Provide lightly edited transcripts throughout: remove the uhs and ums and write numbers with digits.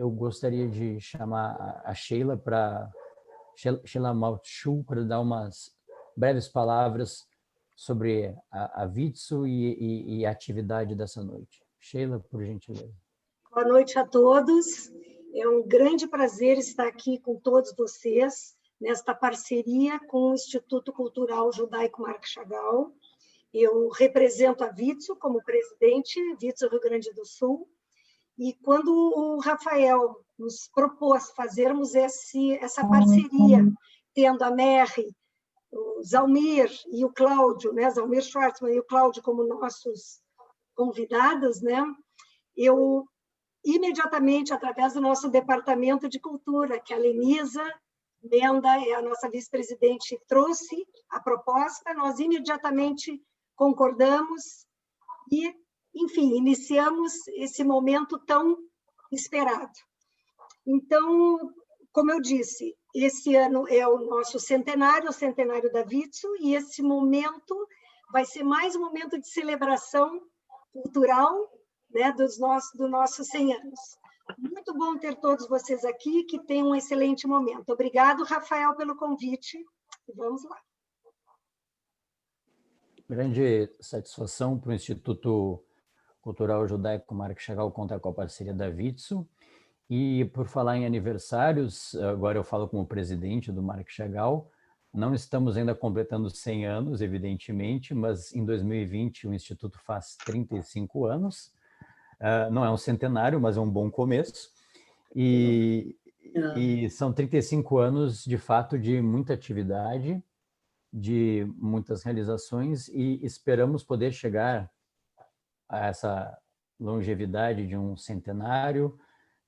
eu gostaria de chamar a Sheila Sheila Malchuk para dar umas breves palavras sobre a Vitsu e a atividade dessa noite. Sheila, por gentileza. Boa noite a todos. É um grande prazer estar aqui com todos vocês, nesta parceria com o Instituto Cultural Judaico Marc Chagall. Eu represento a Vitsu como presidente, Vitsu Rio Grande do Sul, e quando o Rafael nos propôs fazermos essa parceria, tendo a Merri, o Zalmir e o Cláudio, né, Zalmir Schwartzman e o Cláudio como nossos convidados, né, eu imediatamente, através do nosso departamento de cultura, que a Lenisa Menda é a nossa vice-presidente, trouxe a proposta, nós imediatamente concordamos e, enfim, iniciamos esse momento tão esperado. Então, como eu disse, esse ano é o nosso centenário, o centenário da Vitsu, e esse momento vai ser mais um momento de celebração cultural, né, dos nossos 100 anos. Muito bom ter todos vocês aqui, que tenham um excelente momento. Obrigado, Rafael, pelo convite. E vamos lá. Grande satisfação para o Instituto Cultural Judaico Marc Chagall contar com a parceria da Vitsu. E por falar em aniversários, agora eu falo como presidente do Marc Chagall, não estamos ainda completando 100 anos, evidentemente, mas em 2020 o Instituto faz 35 anos. Não é um centenário, mas é um bom começo. E são 35 anos, de fato, de muita atividade, de muitas realizações, e esperamos poder chegar a essa longevidade de um centenário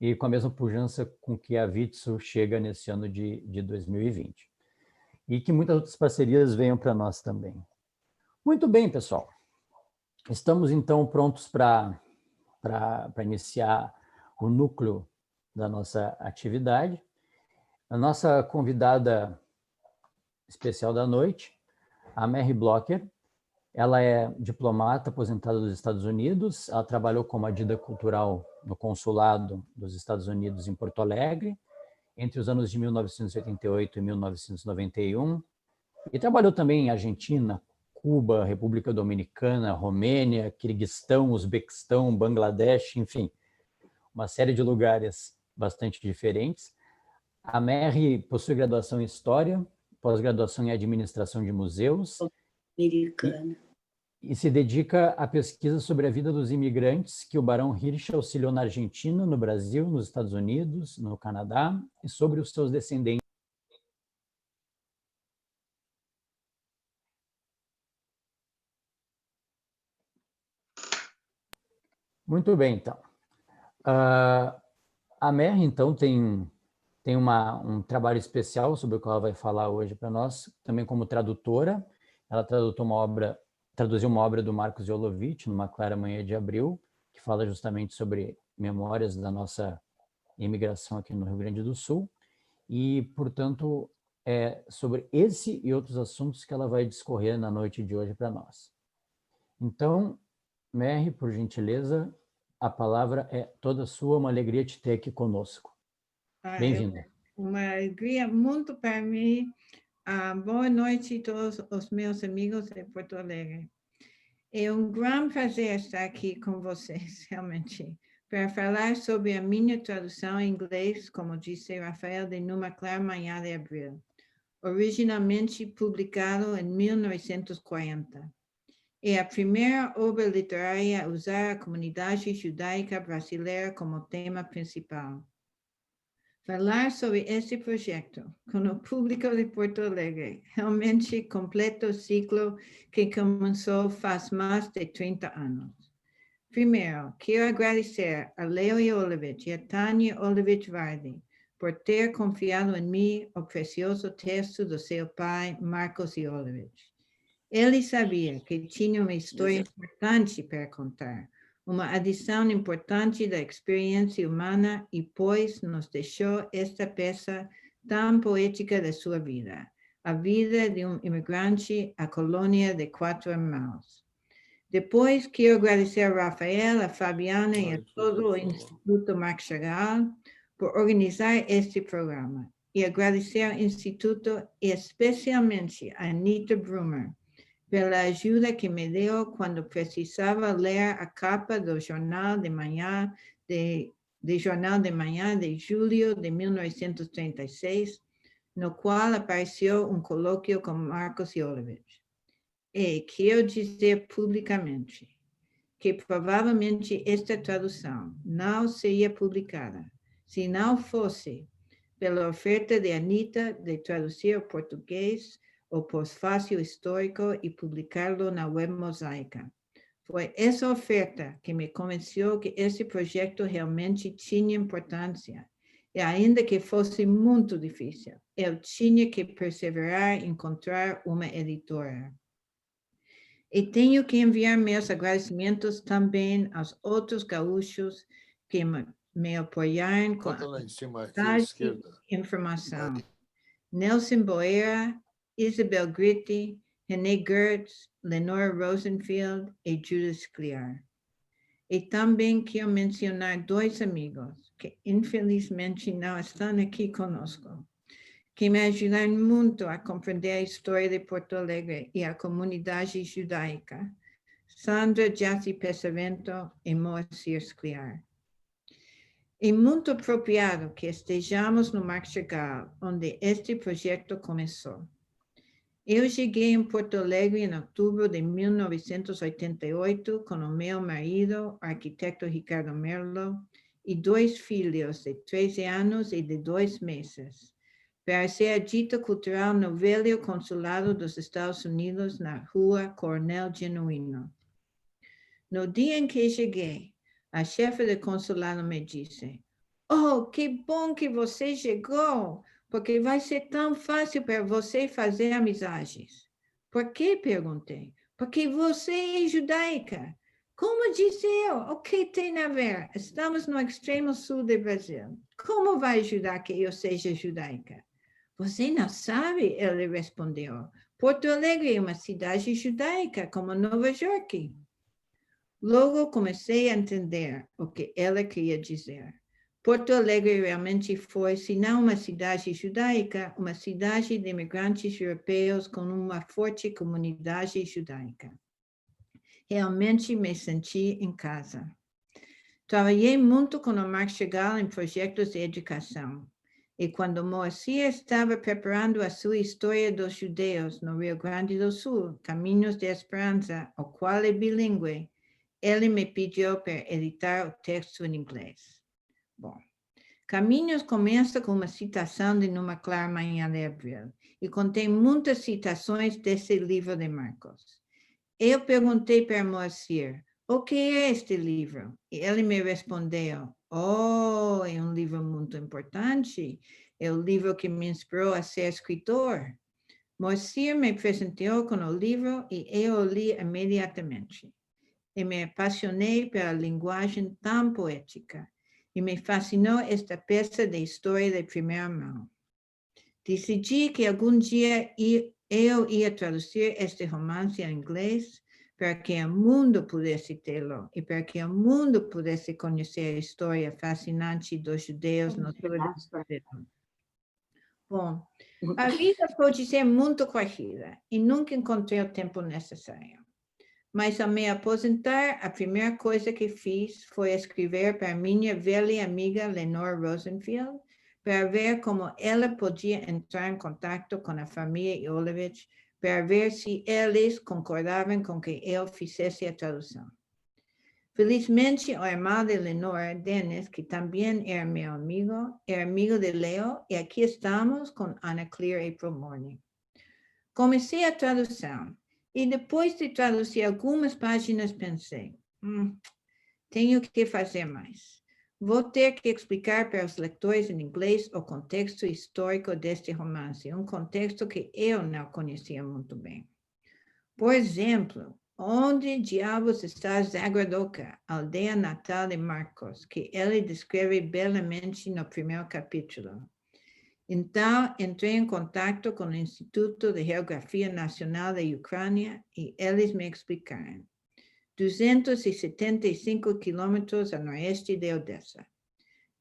e com a mesma pujança com que a Vitsu chega nesse ano de 2020. E que muitas outras parcerias venham para nós também. Muito bem, pessoal. Estamos, então, prontos para iniciar o núcleo da nossa atividade. A nossa convidada especial da noite, a Merri Blocher, ela é diplomata aposentada dos Estados Unidos, ela trabalhou como agida cultural no consulado dos Estados Unidos em Porto Alegre, entre os anos de 1988 e 1991, e trabalhou também em Argentina, Cuba, República Dominicana, Romênia, Quirguistão, Uzbequistão, Bangladesh, enfim, uma série de lugares bastante diferentes. A Merri possui graduação em História, pós-graduação em Administração de Museus e se dedica à pesquisa sobre a vida dos imigrantes que o Barão Hirsch auxiliou na Argentina, no Brasil, nos Estados Unidos, no Canadá, e sobre os seus descendentes. Muito bem, então. A Merri, então, tem um trabalho especial sobre o qual ela vai falar hoje para nós, também como tradutora. Ela traduziu uma obra do Marcos Jolovich, Numa Clara Manhã de Abril, que fala justamente sobre memórias da nossa imigração aqui no Rio Grande do Sul. E, portanto, é sobre esse e outros assuntos que ela vai discorrer na noite de hoje para nós. Então, Merri, por gentileza, a palavra é toda sua, uma alegria te ter aqui conosco. Bem-vinda. Uma alegria muito para mim. Boa noite a todos os meus amigos de Porto Alegre. É um grande prazer estar aqui com vocês, realmente, para falar sobre a minha tradução em inglês, como disse Rafael, de Numa Clara Manhã de Abril, originalmente publicado em 1940. É a primeira obra literária a usar a comunidade judaica brasileira como tema principal. Falar sobre este projeto com o público de Porto Alegre realmente completa o ciclo que começou faz mais de 30 anos. Primeiro, quero agradecer a Leo Jolovich e a Tânia Jolovich Vardi por ter confiado em mim o precioso texto do seu pai, Marcos Jolovich. Ele sabia que tinha uma história importante para contar, uma adição importante da experiência humana e, pois, nos deixou esta peça tão poética da sua vida, a vida de um imigrante à colônia de Quatro Irmãos. Depois, quero agradecer a Rafael, a Fabiana e a todo o Instituto Marc Chagall por organizar este programa e agradecer ao Instituto e especialmente a Anita Brumer pela ajuda que me deu quando precisava ler a capa do Jornal de Manhã de julho de 1936, no qual apareceu um colóquio com Marcos Jolowicz. E quero dizer publicamente que provavelmente esta tradução não seria publicada se não fosse pela oferta de Anita de traduzir ao português o pós-fácil histórico e publicá-lo na web Mosaica. Foi essa oferta que me convenceu que esse projeto realmente tinha importância. E ainda que fosse muito difícil, eu tinha que perseverar em encontrar uma editora. E tenho que enviar meus agradecimentos também aos outros gaúchos que me apoiaram com a informação. Nelson Boeira, Isabel Gritti, René Gertz, Lenora Rosenfield e Judith Scliar. E também quero mencionar dois amigos que infelizmente não estão aqui conosco, que me ajudaram muito a compreender a história de Porto Alegre e a comunidade judaica, Sandra Jassi Pesavento e Moacir Scliar. É muito apropriado que estejamos no Marco Chagall, onde este projeto começou. Eu cheguei em Porto Alegre em outubro de 1988 com o meu marido, o arquiteto Ricardo Merlo, e dois filhos de 13 anos e de 2 meses, para ser agita cultural no velho consulado dos Estados Unidos na rua Coronel Genuíno. No dia em que cheguei, a chefe do consulado me disse: "Oh, que bom que você chegou, porque vai ser tão fácil para você fazer amizades." "Por quê?" perguntei. "Porque você é judaica." "Como disse eu? O que tem a ver? Estamos no extremo sul do Brasil. Como vai ajudar que eu seja judaica?" "Você não sabe?" ele respondeu. "Porto Alegre é uma cidade judaica, como Nova York." Logo comecei a entender o que ela queria dizer. Porto Alegre realmente foi, se não uma cidade judaica, uma cidade de imigrantes europeus com uma forte comunidade judaica. Realmente me senti em casa. Trabalhei muito com o Marco Chagall em projetos de educação. E quando Moacir estava preparando a sua História dos Judeus no Rio Grande do Sul, Caminhos de Esperança, o qual é bilíngue, ele me pediu para editar o texto em inglês. Bom, Caminhos começa com uma citação de Numa Clara Manhã de Abril e contém muitas citações desse livro de Marcos. Eu perguntei para Moacir: "O que é este livro?" E ele me respondeu: "Oh, é um livro muito importante. É o livro que me inspirou a ser escritor." Moacir me presenteou com o livro e eu o li imediatamente. E me apaixonei pela linguagem tão poética. E me fascinou esta peça de história de primeira mão. Decidi que algum dia eu ia traduzir este romance em inglês para que o mundo pudesse tê-lo e para que o mundo pudesse conhecer a história fascinante dos judeus no sul do Brasil. Bom, a vida pode ser muito corrida e nunca encontrei o tempo necessário. Mas ao me aposentar, a primeira coisa que fiz foi escrever para minha velha amiga Lenore Rosenfield para ver como ela podia entrar em contato com a família Jolowicz para ver se eles concordavam com que eu fizesse a tradução. Felizmente, o irmão de Lenore, Dennis, que também era meu amigo, era amigo de Leo, e aqui estamos com Anna Clear April Morning. Comecei a tradução. E depois de traduzir algumas páginas, pensei, tenho que fazer mais. Vou ter que explicar para os leitores em inglês o contexto histórico deste romance, um contexto que eu não conhecia muito bem. Por exemplo, onde diabos está Zagorodoka, a aldeia natal de Marcos, que ele descreve belamente no primeiro capítulo. Então, entrei em contato com o Instituto de Geografia Nacional da Ucrânia e eles me explicaram. 275 quilômetros a noroeste de Odessa.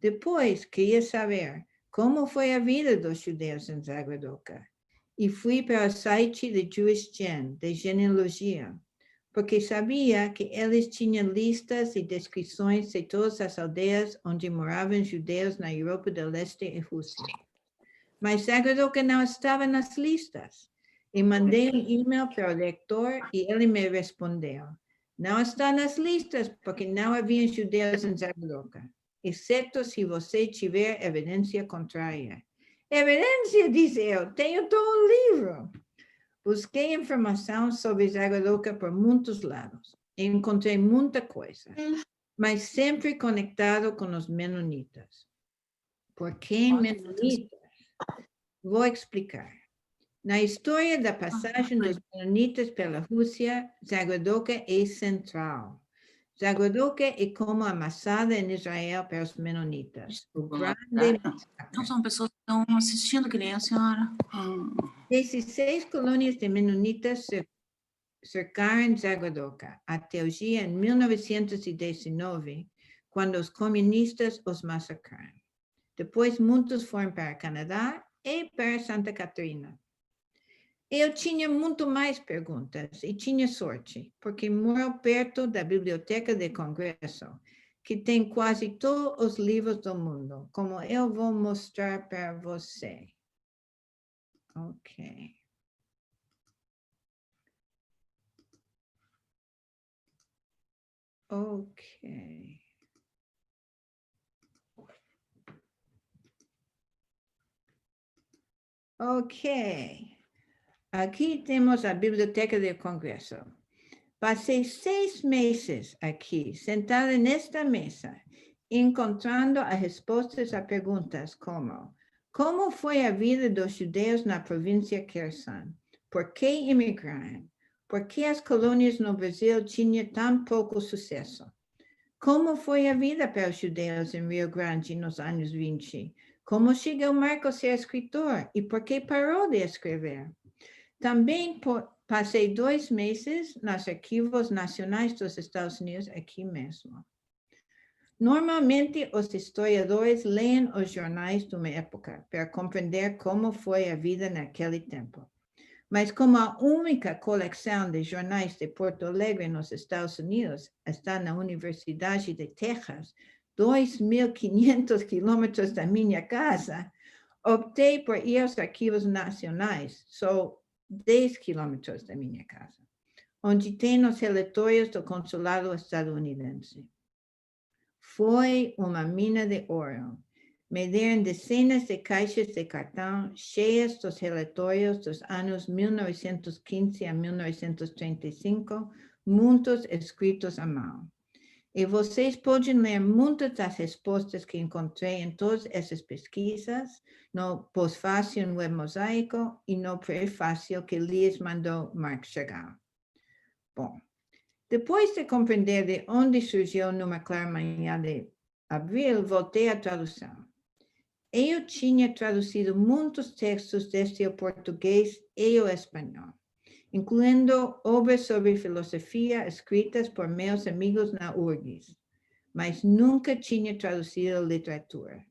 Depois, queria saber como foi a vida dos judeus em Zagoroka. E fui para o site de Jewish Gen, de genealogia, porque sabia que eles tinham listas e descrições de todas as aldeias onde moravam judeus na Europa do Leste e Rússia. Mas Zagoroka não estava nas listas. E mandei um e-mail para o leitor e ele me respondeu: não está nas listas porque não havia judeus em Zagoroka, exceto se você tiver evidência contrária. Evidência, disse eu, tenho todo um livro. Busquei informação sobre Zagoroka por muitos lados. Encontrei muita coisa, mas sempre conectado com os menonitas. Por que menonitas? Vou explicar. Na história da passagem dos menonitas pela Rússia, Zagoroka é central. Zagoroka é como a Massada em Israel para os menonitas. O grande Não são pessoas que estão assistindo, que nem a senhora. 16 colônias de menonitas cercaram Zagoroka até o dia em 1919, quando os comunistas os massacraram. Depois, muitos foram para o Canadá e para Santa Catarina. Eu tinha muito mais perguntas e tinha sorte, porque moro perto da Biblioteca de Congresso, que tem quase todos os livros do mundo, como eu vou mostrar para você. Ok. Ok. Ok. Aqui temos a Biblioteca do Congresso. Passei 6 meses aqui, sentada nesta mesa, encontrando as respostas a perguntas como foi a vida dos judeus na província Kherson? Por que imigraram? Por que as colônias no Brasil tinham tão pouco sucesso? Como foi a vida para os judeus em Rio Grande nos anos 20? Como chegou Marco a ser escritor e por que parou de escrever? Também passei 2 meses nos arquivos nacionais dos Estados Unidos, aqui mesmo. Normalmente, os historiadores leem os jornais de uma época para compreender como foi a vida naquele tempo. Mas como a única coleção de jornais de Porto Alegre nos Estados Unidos está na Universidade de Texas, 2.500 quilômetros da minha casa, optei por ir aos arquivos nacionais, só 10 quilômetros da minha casa, onde tem os relatórios do consulado estadunidense. Foi uma mina de ouro. Me deram dezenas de caixas de cartão cheias dos relatórios dos anos 1915 a 1935, muitos escritos à mão. E vocês podem ler muitas das respostas que encontrei em todas essas pesquisas no pós-fácil em Web Mosaico e no prefácio que lhes mandou Mark Chagall. Bom, depois de compreender de onde surgiu numa clara manhã de abril, voltei à tradução. Eu tinha traduzido muitos textos desde o português e o espanhol, incluindo obras sobre filosofia escritas por meus amigos na URGS, mas nunca tinha traduzido literatura.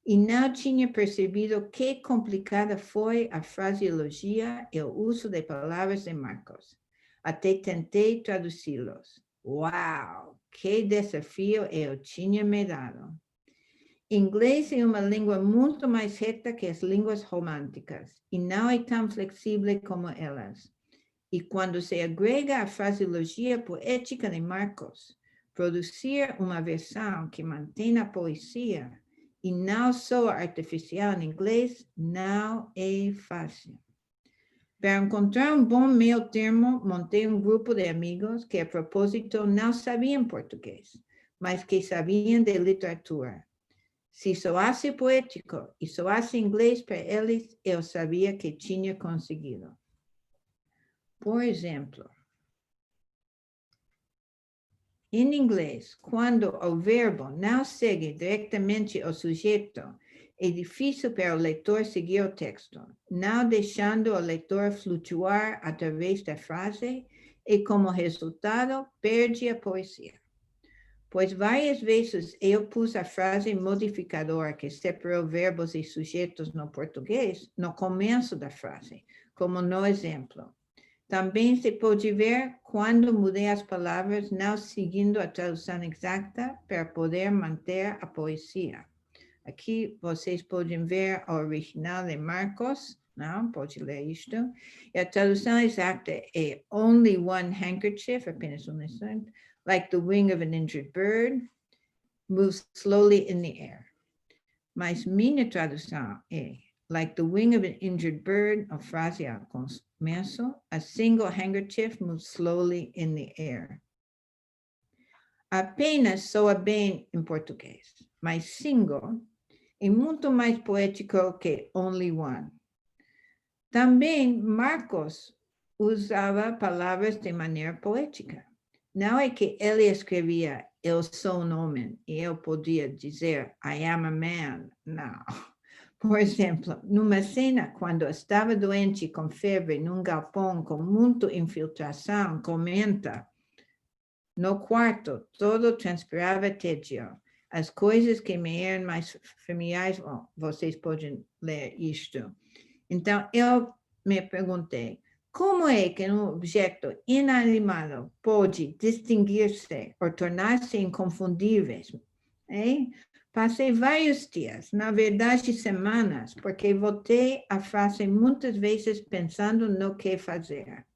E não tinha percebido que complicada foi a fraseologia e o uso de palavras de Marcos. Até tentei traduzi-los. Uau! Que desafio eu tinha me dado! Inglês é uma língua muito mais reta que as línguas românticas e não é tão flexível como elas. E quando se agrega a fraseologia poética de Marcos, produzir uma versão que mantém a poesia e não só artificial em inglês não é fácil. Para encontrar um bom meio termo, montei um grupo de amigos que, a propósito, não sabiam português, mas que sabiam de literatura. Se soasse poético e soasse inglês para eles, eu sabia que tinha conseguido. Por exemplo, em inglês, quando o verbo não segue diretamente o sujeito, é difícil para o leitor seguir o texto, não deixando o leitor flutuar através da frase e, como resultado, perde a poesia. pois várias vezes eu pus a frase modificador que separou verbos e sujeitos no português no começo da frase, como no exemplo. Também se pode ver quando mudei as palavras, não seguindo a tradução exata para poder manter a poesia. Aqui vocês podem ver o original de Marcos, não? Pode ler isto. E a tradução exata é only one handkerchief, apenas um instante, like the wing of an injured bird, moves slowly in the air. Mas minha tradução é like the wing of an injured bird, a frase ao começo, a single handkerchief moves slowly in the air. Apenas soa bem em português, mas single é muito mais poético que only one. Também Marcos usava palavras de maneira poética. Não é que ele escrevia, eu sou um homem, e eu podia dizer, I am a man. Não. Por exemplo, numa cena, quando estava doente com febre num galpão com muita infiltração, comenta, no quarto, todo transpirava tédio. As coisas que me eram mais familiares, vocês podem ler isto. Então, eu me perguntei, como é que um objeto inanimado pode distinguir-se ou tornar-se inconfundíveis? Passei vários dias, na verdade semanas, porque voltei à frase muitas vezes pensando no que fazer.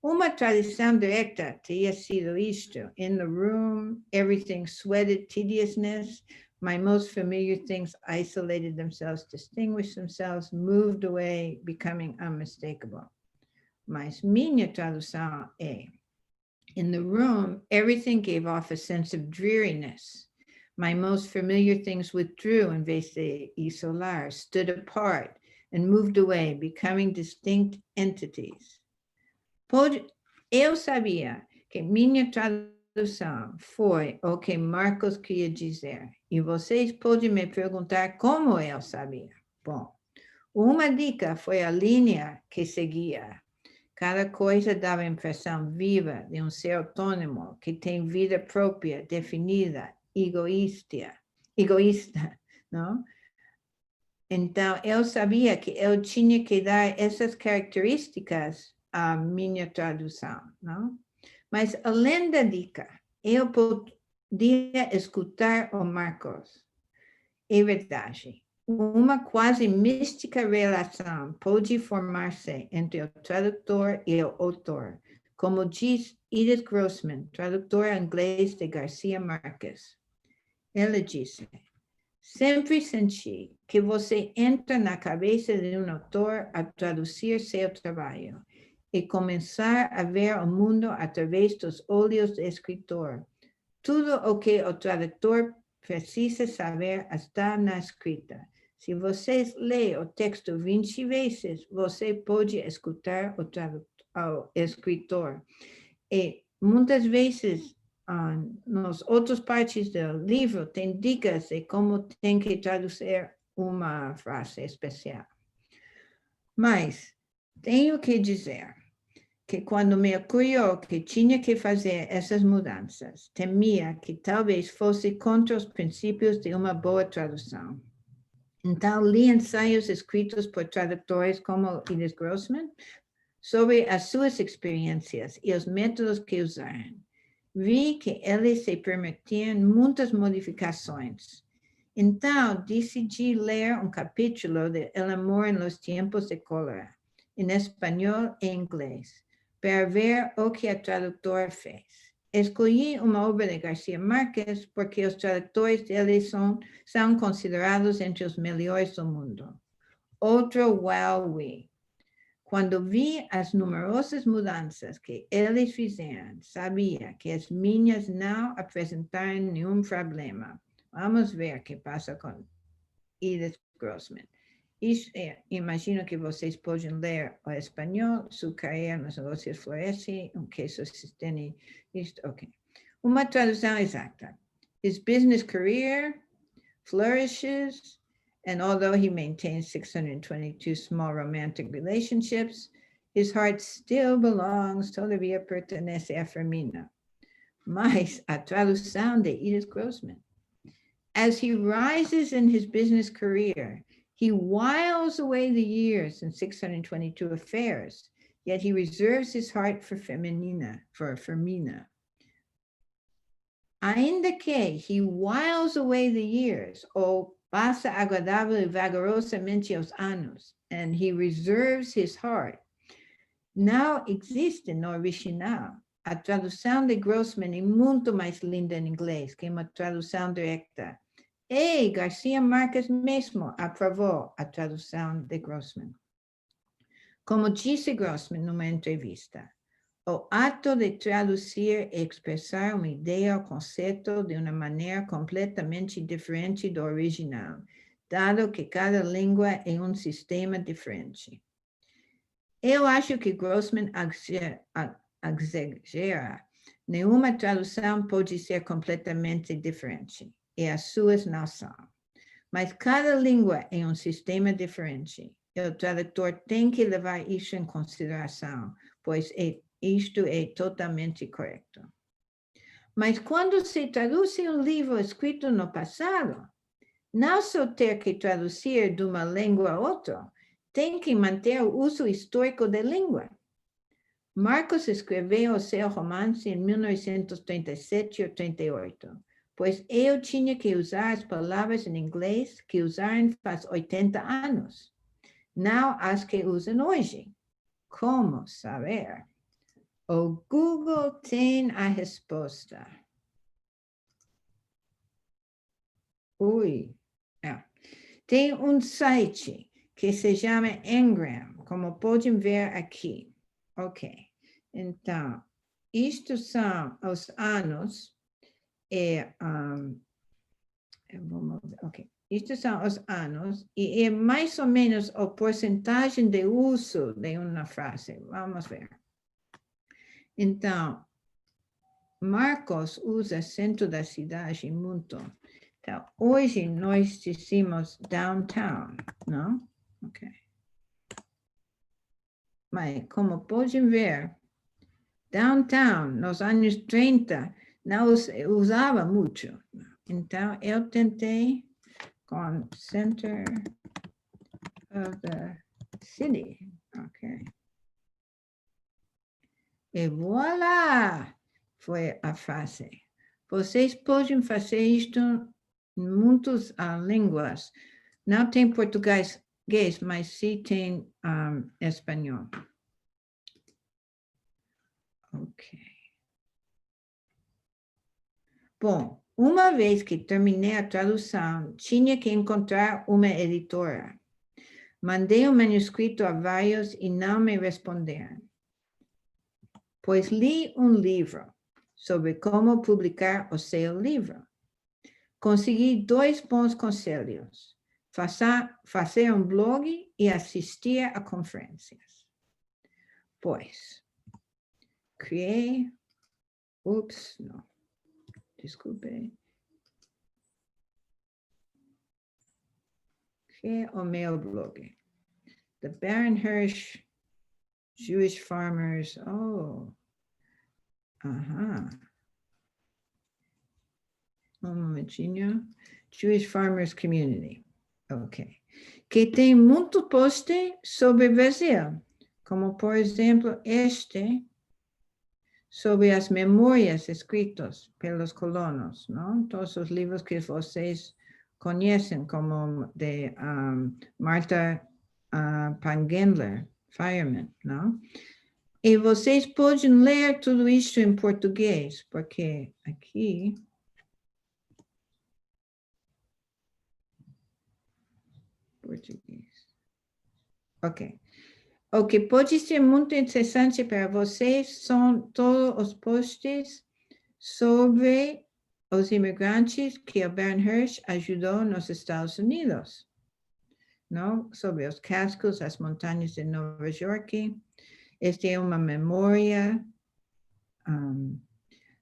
Uma tradição direta teria sido isto: in the room, everything sweated tediousness, my most familiar things isolated themselves, distinguished themselves, moved away, becoming unmistakable. Mas minha tradução é, in the room, everything gave off a sense of dreariness. My most familiar things withdrew em vez de isolar, stood apart, and moved away, becoming distinct entities. Eu sabia que minha tradução foi o que Marcos queria dizer, e vocês podem me perguntar como eu sabia. Bom, uma dica foi a linha que seguia. Cada coisa dava a impressão viva de um ser autônomo que tem vida própria, definida, egoísta, não? Então, eu sabia que eu tinha que dar essas características à minha tradução, não? Mas, além da dica, eu podia escutar o Marcos. É verdade. Uma quase mística relação pode formar-se entre o tradutor e o autor, como diz Edith Grossman, tradutora inglês de Garcia Marques. Ela disse, sempre senti que você entra na cabeça de um autor a traduzir seu trabalho e começar a ver o mundo através dos olhos do escritor. Tudo o que o tradutor precisa saber está na escrita. Se você lê o texto 20 vezes, você pode escutar o escritor. E muitas vezes, nas outras partes do livro, tem dicas de como tem que traduzir uma frase especial. Mas tenho que dizer que quando me ocorreu que tinha que fazer essas mudanças, temia que talvez fosse contra os princípios de uma boa tradução. Então, li ensaios escritos por tradutores como Edith Grossman sobre as suas experiências e os métodos que usaram. Vi que eles se permitiam muitas modificações. Então, decidi ler um capítulo de El amor en los tiempos de cólera, em espanhol e inglês, para ver o que a tradutora fez. Escolhi uma obra de Garcia Marques porque os tradutores dele são considerados entre os melhores do mundo. Outro wow-we. Quando vi as numerosas mudanças que eles fizeram, sabia que as minhas não apresentaram nenhum problema. Vamos ver o que passa com Edith Grossman. Imagino que vocês podem ler o espanhol, sua carreira nos negócios floresce, que sustém isto. Ok. Uma tradução exata. His business career flourishes, and although he maintains 622 small romantic relationships, his heart still belongs, todavía pertenece a Fermina. Mas a tradução de Edith Grossman. As he rises in his business career, he whiles away the years in 622 affairs, yet he reserves his heart for Fermina. Ainda que he whiles away the years, ou passa agradável e vagarosamente os anos, and he reserves his heart, não existe no original. A tradução de Grossman é muito mais linda em inglês que uma tradução direta. E Garcia Marques mesmo aprovou a tradução de Grossman. Como disse Grossman numa entrevista, o ato de traduzir é expressar uma ideia ou conceito de uma maneira completamente diferente do original, dado que cada língua é um sistema diferente. Eu acho que Grossman exagera. Nenhuma tradução pode ser completamente diferente. É as suas não são. Mas cada língua é um sistema diferente. E o tradutor tem que levar isso em consideração, pois isto é totalmente correto. Mas quando se traduz um livro escrito no passado, não só ter que traduzir de uma língua a outra, tem que manter o uso histórico da língua. Marcos escreveu o seu romance em 1937 ou 38, pois eu tinha que usar as palavras em inglês que usaram faz 80 anos, não as que usam hoje. Como saber? O Google tem a resposta. Tem um site que se chama Ngram, como podem ver aqui. Ok, então, isto são os anos, isto são os anos, e é mais ou menos a porcentagem de uso de uma frase. Vamos ver. Então, Marcos usa centro da cidade muito. Então, hoje nós dizemos downtown, não? Ok. Mas, como podem ver, downtown, nos anos 30, não usava muito. Então, eu tentei com center of the city. Ok. E voilà! Foi a frase. Vocês podem fazer isto em muitas línguas. Não tem português, mas sim tem espanhol. Ok. Bom, uma vez que terminei a tradução, tinha que encontrar uma editora. Mandei o manuscrito a vários e não me responderam. Pois li um livro sobre como publicar o seu livro. Consegui 2 bons conselhos. Fazer um blog e assistir a conferências. Pois, criei... Desculpe. Criei o meu blog. The Baron Hirsch Jewish Farmers. Um momentinho. Jewish Farmers Community. Ok. Que tem muito post sobre o Brasil. Como, por exemplo, sobre as memórias escritas pelos colonos, não? Todos os livros que vocês conhecem, como de Martha Pangendler, Fireman, não? E vocês podem ler tudo isso em português, porque aqui... Português. Ok. O que pode ser muito interessante para vocês são todos os posts sobre os imigrantes que o Baron Hirsch ajudou nos Estados Unidos. Não? Sobre os cascos, as montanhas de Nova York. Esta é uma memória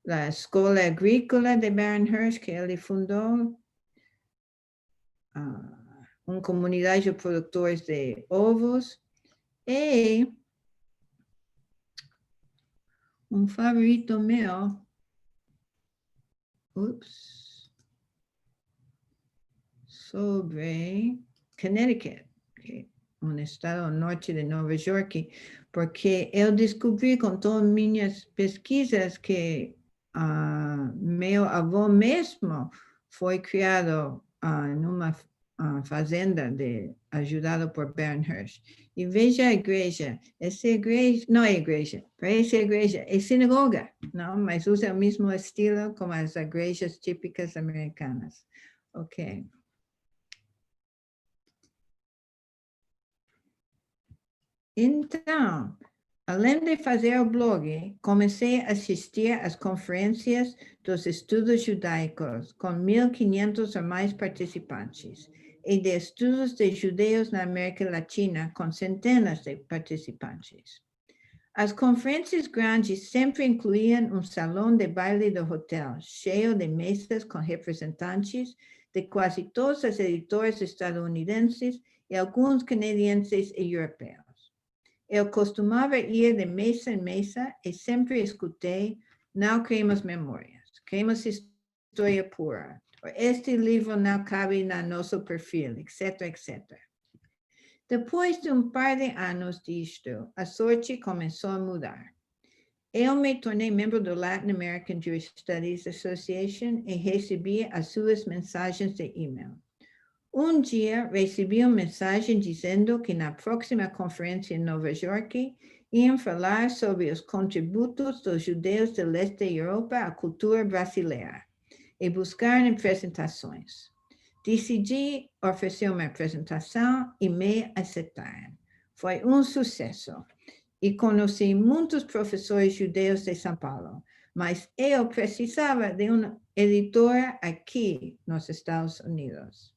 da escola agrícola de Baron Hirsch que ele fundou. Uma comunidade de produtores de ovos. E um favorito meu sobre Connecticut, un estado norte de Nova York, porque eu descobri com todas minhas pesquisas que meu avô mesmo foi criado numa fazenda ajudado por Bernhurst. E veja a igreja, essa igreja, não é igreja, para essa igreja é sinagoga, não, mas usa o mesmo estilo como as igrejas típicas americanas. Ok. Então, além de fazer o blog, comecei a assistir às conferências dos estudos judaicos, com 1.500 ou mais participantes, e de estudos de judeus na América Latina, com centenas de participantes. As conferências grandes sempre incluíam um salão de baile do hotel, cheio de mesas com representantes de quase todas as editoras estadunidenses e alguns canadienses e europeus. Eu costumava ir de mesa em mesa e sempre escutei: não queremos memórias, queremos história pura. Este livro não cabe no nosso perfil, etc, etc. Depois de par de anos disto, a sorte começou a mudar. Eu me tornei membro do Latin American Jewish Studies Association e recebi as suas mensagens de e-mail. Um dia, recebi uma mensagem dizendo que na próxima conferência em Nova York iam falar sobre os contributos dos judeus do leste da Europa à cultura brasileira e buscar apresentações. Decidi oferecer uma apresentação e me aceitaram. Foi um sucesso e conheci muitos professores judeus de São Paulo, mas eu precisava de uma editora aqui nos Estados Unidos.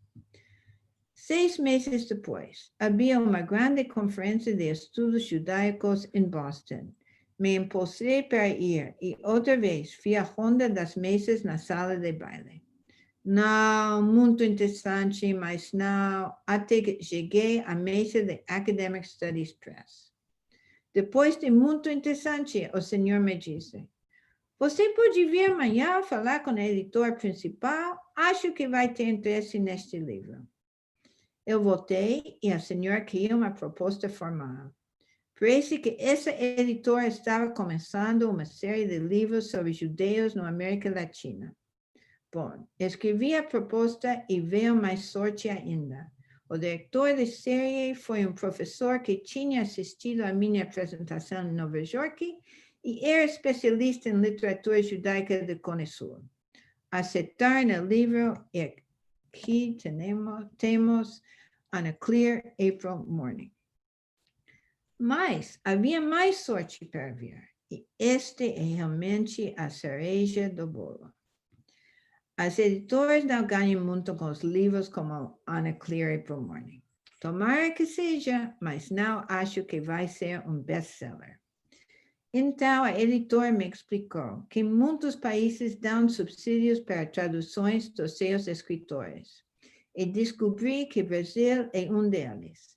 6 meses depois, havia uma grande conferência de estudos judaicos em Boston. Me impulsei para ir e outra vez fui à ronda das mesas na sala de baile. Não, muito interessante, mas não, até que cheguei à mesa de Academic Studies Press. Depois de muito interessante, o senhor me disse: você pode vir amanhã falar com o editor principal? Acho que vai ter interesse neste livro. Eu voltei e a senhora queria uma proposta formal. Parece que essa editora estava começando uma série de livros sobre judeus na América Latina. Bom, escrevi a proposta e veio mais sorte ainda. O diretor de série foi um professor que tinha assistido à minha apresentação em Nova York e era especialista em literatura judaica do Cone Sul. Aceitar no livro e aqui temos On a Clear April Morning. Mas havia mais sorte para vir, e este é realmente a cereja do bolo. As editoras não ganham muito com os livros como On a Clear April Morning. Tomara que seja, mas não acho que vai ser um best-seller. Então, a editora me explicou que muitos países dão subsídios para traduções dos seus escritores. E descobri que o Brasil é um deles.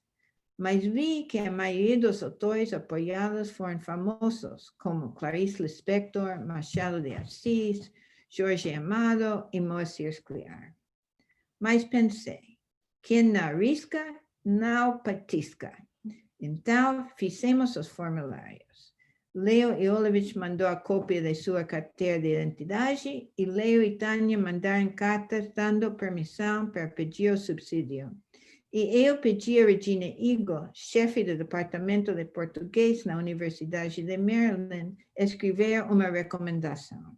Mas vi que a maioria dos autores apoiados foram famosos, como Clarice Lispector, Machado de Assis, Jorge Amado e Moacir Scliar. Mas pensei, quem não arrisca, não patisca. Então, fizemos os formulários. Leo Iolovich mandou a cópia de sua carteira de identidade e Leo e Tânia mandaram cartas dando permissão para pedir o subsídio. E eu pedi a Regina Eagle, chefe do Departamento de Português na Universidade de Maryland, escrever uma recomendação.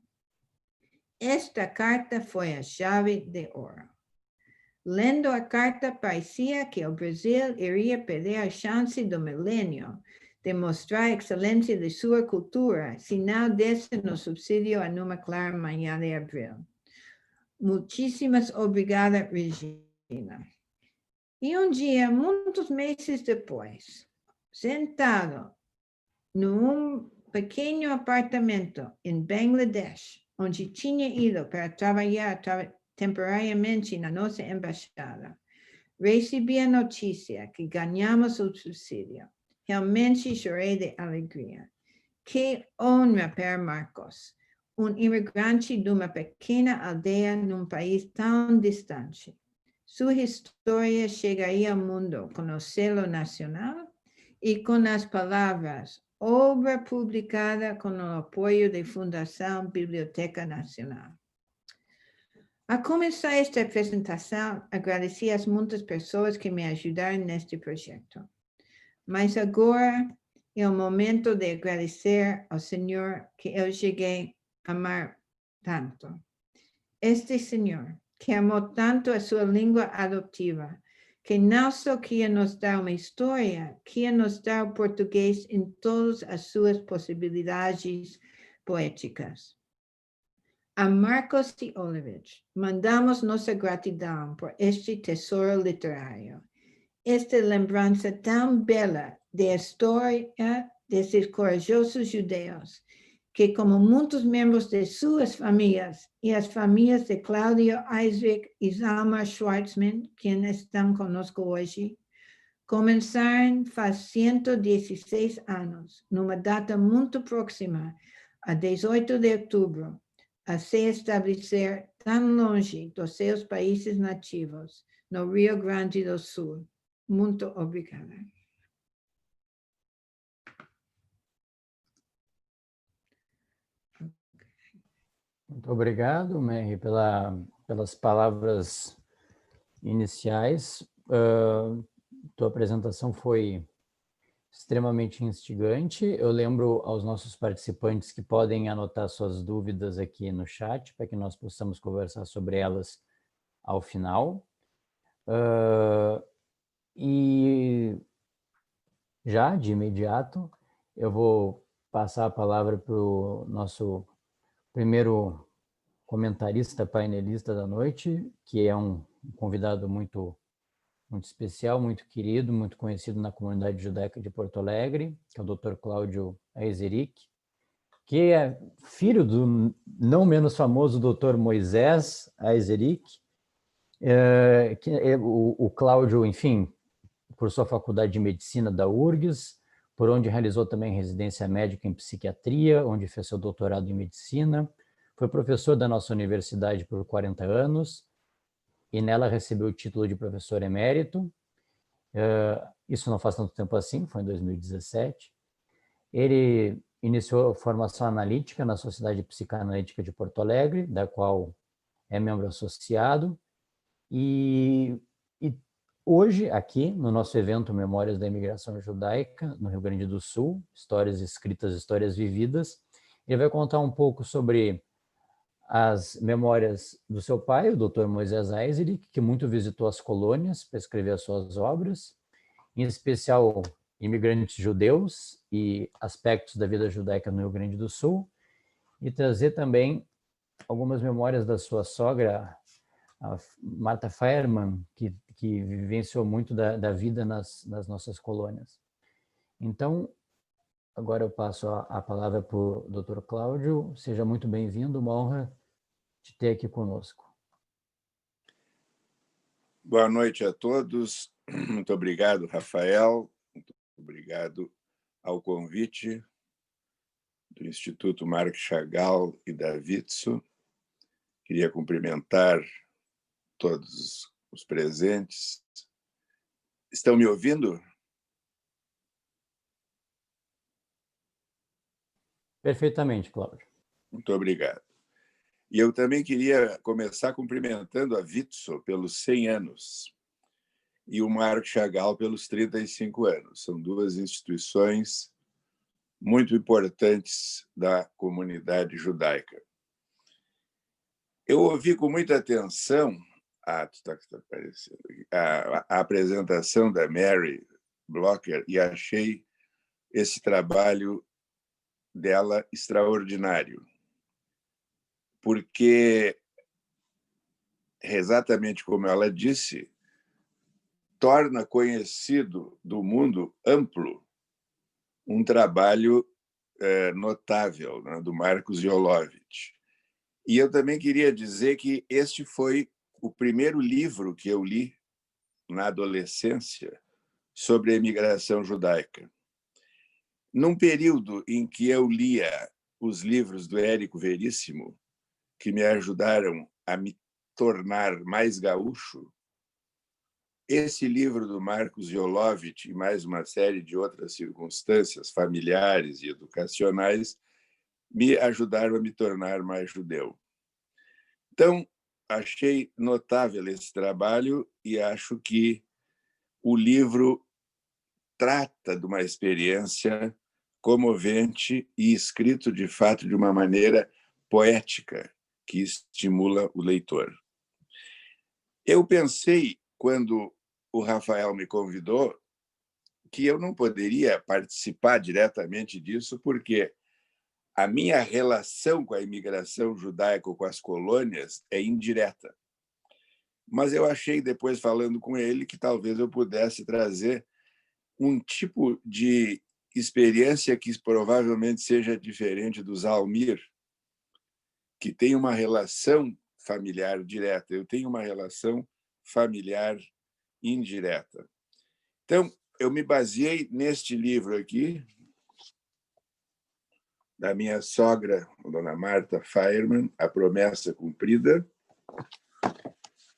Esta carta foi a chave de ouro. Lendo a carta, parecia que o Brasil iria perder a chance do milênio de mostrar a excelência de sua cultura, se não desse no subsídio a numa clara manhã de abril. Muitíssimas obrigadas, Regina. E um dia, muitos meses depois, sentado num pequeno apartamento em Bangladesh, onde tinha ido para trabalhar temporariamente na nossa embaixada, recebi a notícia que ganhamos o subsídio. Realmente chorei de alegria. Que honra para Marcos. imigrante de uma pequena aldeia num país tão distante. Sua história chegaria ao mundo com o selo nacional e com as palavras obra publicada com o apoio da Fundação Biblioteca Nacional. A começar esta apresentação, agradeci às muitas pessoas que me ajudaram neste projeto. Mas agora é o momento de agradecer ao Senhor que eu cheguei a amar tanto. Este Senhor, que amou tanto a sua língua adotiva, que não só queria nos dar uma história, queria nos dar o português em todas as suas possibilidades poéticas. A Marcos T. Olivich, mandamos nossa gratidão por este tesouro literário. Esta lembrança tão bela da história desses corajosos judeus, que como muitos membros de suas famílias e as famílias de Claudio Isaac e Zalmar Schwartzman, que estão conosco hoje, começaram faz 116 anos, numa data muito próxima, a 18 de outubro, a se estabelecer tão longe dos seus países nativos, no Rio Grande do Sul. Muito obrigada. Muito obrigado, Mary, pelas palavras iniciais. Tua apresentação foi extremamente instigante. Eu lembro aos nossos participantes que podem anotar suas dúvidas aqui no chat, para que nós possamos conversar sobre elas ao final. E já, de imediato, eu vou passar a palavra para o nosso primeiro comentarista, painelista da noite, que é um convidado muito especial, muito querido, muito conhecido na comunidade judaica de Porto Alegre, que é o Dr. Cláudio Eizeric, que é filho do não menos famoso Dr. Moisés Eizeric, o Cláudio, enfim, por sua faculdade de medicina da URGS, por onde realizou também residência médica em psiquiatria, onde fez seu doutorado em medicina, foi professor da nossa universidade por 40 anos, e nela recebeu o título de professor emérito. Isso não faz tanto tempo assim, foi em 2017. Ele iniciou a formação analítica na Sociedade Psicanalítica de Porto Alegre, da qual é membro associado, e hoje, aqui, no nosso evento Memórias da Imigração Judaica, no Rio Grande do Sul, Histórias Escritas, Histórias Vividas, ele vai contar um pouco sobre as memórias do seu pai, o Dr. Moisés Eizeric, que muito visitou as colônias para escrever as suas obras, em especial imigrantes judeus e aspectos da vida judaica no Rio Grande do Sul, e trazer também algumas memórias da sua sogra, a Marta Feierman, que vivenciou muito da vida nas nossas colônias. Então, agora eu passo a palavra para o Dr. Cláudio. Seja muito bem-vindo, uma honra te ter aqui conosco. Boa noite a todos. Muito obrigado, Rafael. Muito obrigado ao convite do Instituto Marc Chagall e da Vitso. Queria cumprimentar todos os presentes. Estão me ouvindo? Perfeitamente, Cláudio. Muito obrigado. E eu também queria começar cumprimentando a Vitso pelos 100 anos e o Marc Chagall pelos 35 anos. São duas instituições muito importantes da comunidade judaica. Eu ouvi com muita atenção a apresentação da Mary Blocher e achei esse trabalho dela extraordinário, porque, exatamente como ela disse, torna conhecido do mundo amplo um trabalho notável, né, do Marcos Jolovich. E eu também queria dizer que este foi o primeiro livro que eu li na adolescência sobre a imigração judaica. Num período em que eu lia os livros do Érico Veríssimo, que me ajudaram a me tornar mais gaúcho, esse livro do Marcos Jolovic e mais uma série de outras circunstâncias familiares e educacionais me ajudaram a me tornar mais judeu. Então, achei notável esse trabalho e acho que o livro trata de uma experiência comovente e escrito, de fato, de uma maneira poética que estimula o leitor. Eu pensei, quando o Rafael me convidou, que eu não poderia participar diretamente disso, porque a minha relação com a imigração judaica, com as colônias, é indireta. Mas eu achei, depois falando com ele, que talvez eu pudesse trazer um tipo de experiência que provavelmente seja diferente do Zalmir, que tem uma relação familiar direta. Eu tenho uma relação familiar indireta. Então, eu me baseei neste livro aqui, da minha sogra, a dona Marta Feierman, A Promessa Cumprida,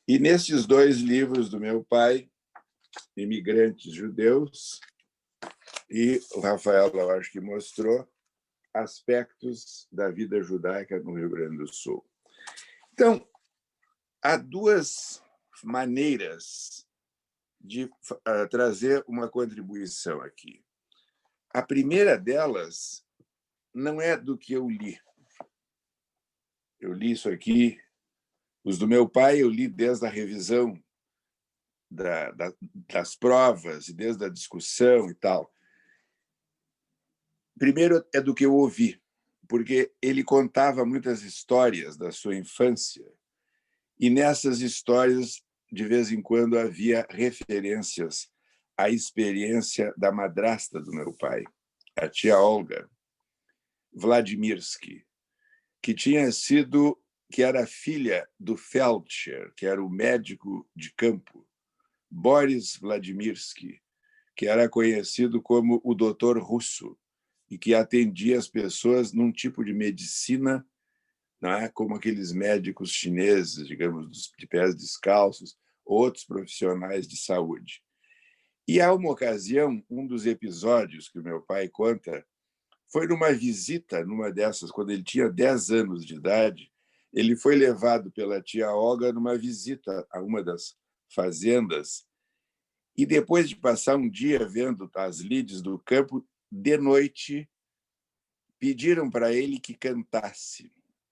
e nestes dois livros do meu pai, Imigrantes Judeus, e o Rafael, eu acho que mostrou, Aspectos da Vida Judaica no Rio Grande do Sul. Então, há duas maneiras de trazer uma contribuição aqui. A primeira delas não é do que eu li. Eu li isso aqui, os do meu pai eu li desde a revisão das provas, e desde a discussão e tal. Primeiro é do que eu ouvi, porque ele contava muitas histórias da sua infância, e nessas histórias, de vez em quando, havia referências à experiência da madrasta do meu pai, a tia Olga Vladimirsky, que era filha do Feldscher, que era o médico de campo, Boris Vladimirsky, que era conhecido como o doutor russo e que atendia as pessoas num tipo de medicina, não é? Como aqueles médicos chineses, digamos, de pés descalços, outros profissionais de saúde. E há uma ocasião, um dos episódios que o meu pai conta, foi numa visita, numa dessas, quando ele tinha 10 anos de idade, ele foi levado pela tia Olga numa visita a uma das fazendas, e depois de passar um dia vendo as lides do campo, de noite, pediram para ele que cantasse.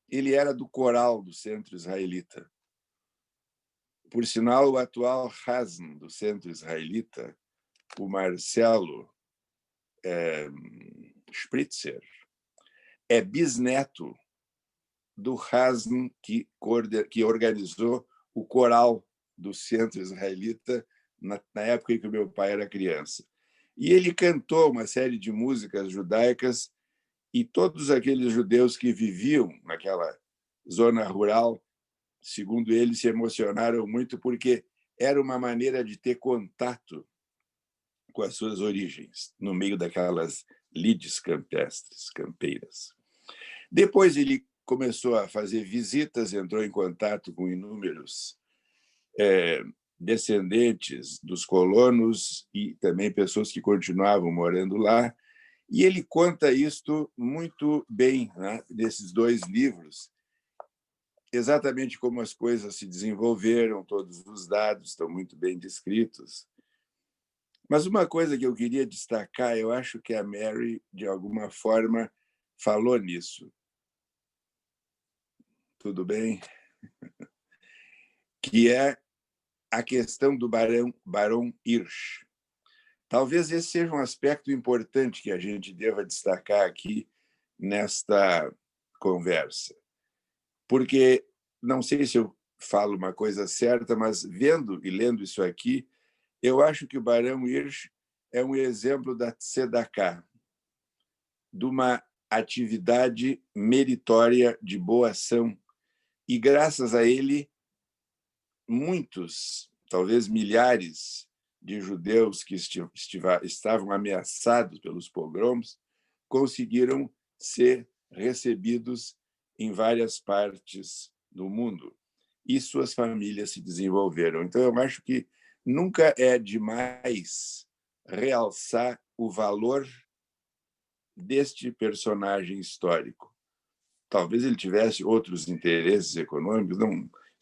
Ele era do coral do Centro Israelita. Por sinal, o atual Hasn do Centro Israelita, o Marcelo Spritzer, é bisneto do Hasn que organizou o coral do Centro Israelita na época em que o meu pai era criança. E ele cantou uma série de músicas judaicas, e todos aqueles judeus que viviam naquela zona rural, segundo ele, se emocionaram muito, porque era uma maneira de ter contato com as suas origens, no meio daquelas lides campestres, campeiras. Depois ele começou a fazer visitas, entrou em contato com inúmeros descendentes dos colonos e também pessoas que continuavam morando lá. E ele conta isto muito bem, né, nesses dois livros, exatamente como as coisas se desenvolveram, todos os dados estão muito bem descritos. Mas uma coisa que eu queria destacar, eu acho que a Mary, de alguma forma, falou nisso. Tudo bem? Que é a questão do Barão Hirsch. Talvez esse seja um aspecto importante que a gente deva destacar aqui nesta conversa. Porque, não sei se eu falo uma coisa certa, mas vendo e lendo isso aqui, eu acho que o Barão Hirsch é um exemplo da tzedakah, de uma atividade meritória de boa ação. E, graças a ele, muitos, talvez milhares de judeus que estavam ameaçados pelos pogroms conseguiram ser recebidos em várias partes do mundo e suas famílias se desenvolveram. Então, eu acho que nunca é demais realçar o valor deste personagem histórico. Talvez ele tivesse outros interesses econômicos,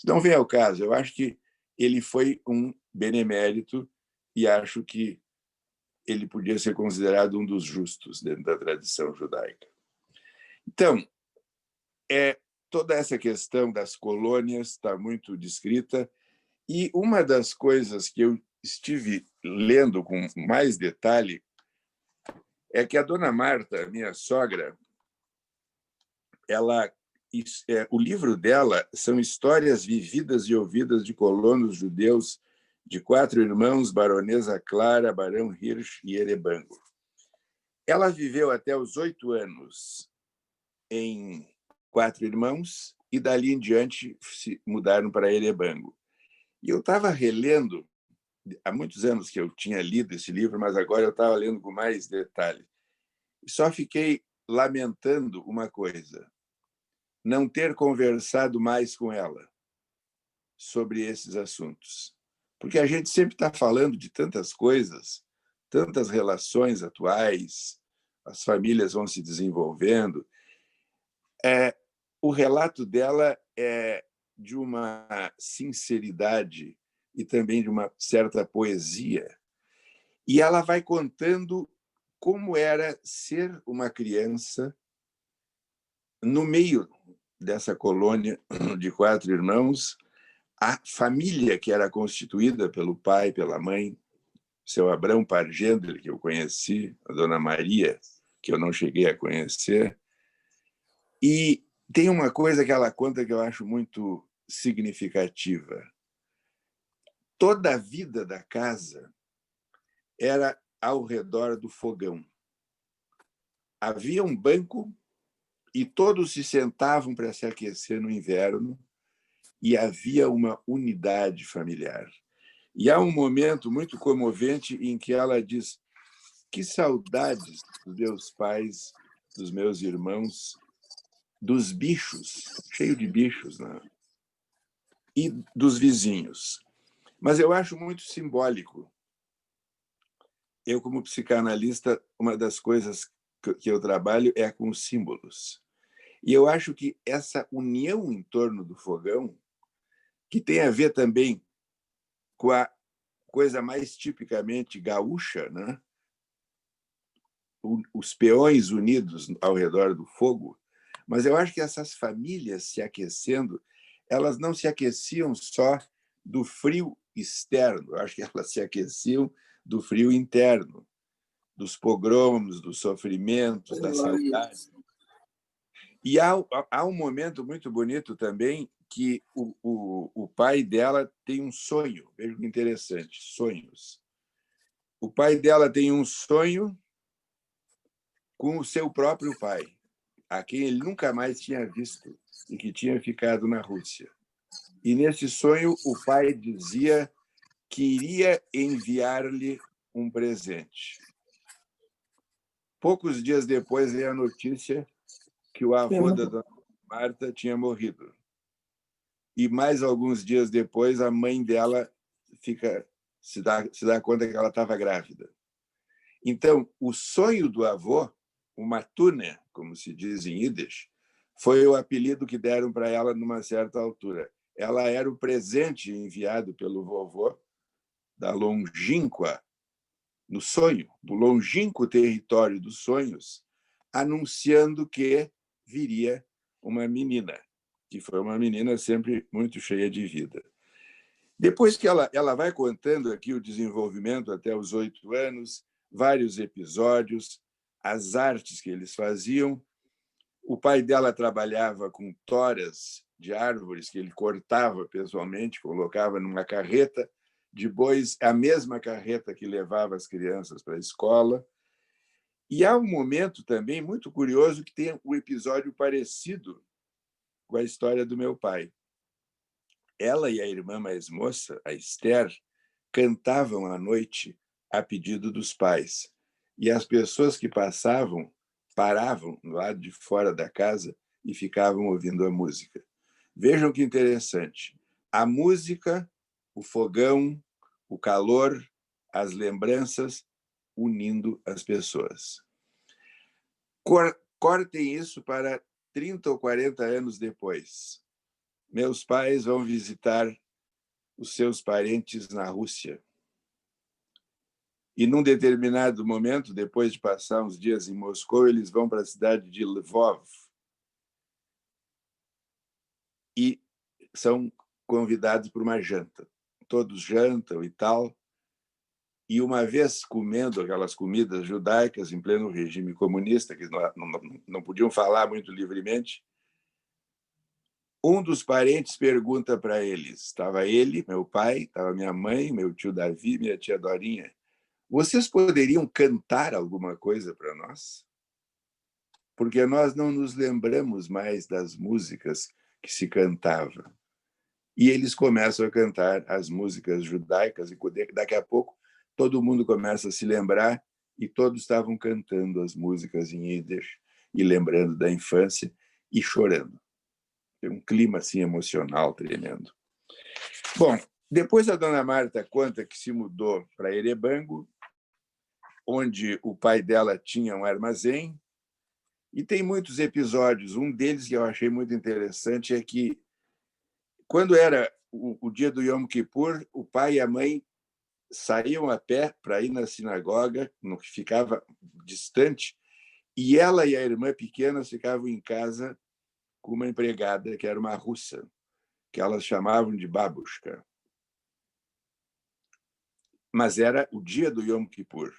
não vem ao caso. Eu acho que ele foi um benemérito e acho que ele podia ser considerado um dos justos dentro da tradição judaica. Então, toda essa questão das colônias está muito descrita, e uma das coisas que eu estive lendo com mais detalhe é que a dona Marta, minha sogra, o livro dela são histórias vividas e ouvidas de colonos judeus de 4 irmãos, Baronesa Clara, Barão Hirsch e Erebango. Ela viveu até os 8 anos em 4 irmãos e, dali em diante, se mudaram para Erebango. E eu estava relendo, há muitos anos que eu tinha lido esse livro, mas agora eu estava lendo com mais detalhe. E só fiquei lamentando uma coisa: não ter conversado mais com ela sobre esses assuntos. Porque a gente sempre está falando de tantas coisas, tantas relações atuais, as famílias vão se desenvolvendo. O relato dela é de uma sinceridade e também de uma certa poesia. E ela vai contando como era ser uma criança no meio dessa colônia de 4 irmãos, a família que era constituída pelo pai, pela mãe, seu Abrão Pargender, que eu conheci, a dona Maria, que eu não cheguei a conhecer. E tem uma coisa que ela conta que eu acho muito significativa. Toda a vida da casa era ao redor do fogão. Havia um banco e todos se sentavam para se aquecer no inverno, e havia uma unidade familiar. E há um momento muito comovente em que ela diz: que saudades dos meus pais, dos meus irmãos, dos bichos, cheio de bichos, né? E dos vizinhos. Mas eu acho muito simbólico. Eu, como psicanalista, uma das coisas que eu trabalho é com símbolos. E eu acho que essa união em torno do fogão, que tem a ver também com a coisa mais tipicamente gaúcha, né? Os peões unidos ao redor do fogo, mas eu acho que essas famílias se aquecendo, elas não se aqueciam só do frio externo, eu acho que elas se aqueciam do frio interno, dos pogromos, dos sofrimentos, da saudade. E há um momento muito bonito também que o pai dela tem um sonho. Veja que interessante, sonhos. O pai dela tem um sonho com o seu próprio pai, a quem ele nunca mais tinha visto e que tinha ficado na Rússia. E nesse sonho o pai dizia que iria enviar-lhe um presente. Poucos dias depois veio a notícia que o avô da dona Marta tinha morrido. E mais alguns dias depois, a mãe dela se dá conta que ela estava grávida. Então, o sonho do avô, o Matune, como se diz em Yiddish, foi o apelido que deram para ela numa certa altura. Ela era o presente enviado pelo vovô da longínqua, no sonho, do longínquo território dos sonhos, anunciando que viria uma menina, que foi uma menina sempre muito cheia de vida. Depois que ela vai contando aqui o desenvolvimento até os 8 anos, vários episódios, as artes que eles faziam. O pai dela trabalhava com toras de árvores que ele cortava pessoalmente, colocava numa carreta de bois, a mesma carreta que levava as crianças para a escola. E há um momento também muito curioso que tem um episódio parecido com a história do meu pai. Ela e a irmã mais moça, a Esther, cantavam à noite a pedido dos pais. E as pessoas que passavam paravam do lado de fora da casa e ficavam ouvindo a música. Vejam que interessante. A música, o fogão, o calor, as lembranças, unindo as pessoas. Cortem isso para 30 ou 40 anos depois. Meus pais vão visitar os seus parentes na Rússia. E, num determinado momento, depois de passar uns dias em Moscou, eles vão para a cidade de Lvov. E são convidados para uma janta. Todos jantam e tal. E, uma vez comendo aquelas comidas judaicas em pleno regime comunista, que não podiam falar muito livremente, um dos parentes pergunta para eles, estava ele, meu pai, estava minha mãe, meu tio Davi, minha tia Dorinha, vocês poderiam cantar alguma coisa para nós? Porque nós não nos lembramos mais das músicas que se cantavam. E eles começam a cantar as músicas judaicas, e daqui a pouco todo mundo começa a se lembrar, e todos estavam cantando as músicas em Yiddish, e lembrando da infância, e chorando. Tem um clima assim, emocional tremendo. Bom, depois a dona Marta conta que se mudou para Erebango, onde o pai dela tinha um armazém, e tem muitos episódios. Um deles que eu achei muito interessante é que, quando era o dia do Yom Kippur, o pai e a mãe saíam a pé para ir na sinagoga, no que ficava distante, e ela e a irmã pequena ficavam em casa com uma empregada, que era uma russa, que elas chamavam de babushka. Mas era o dia do Yom Kippur.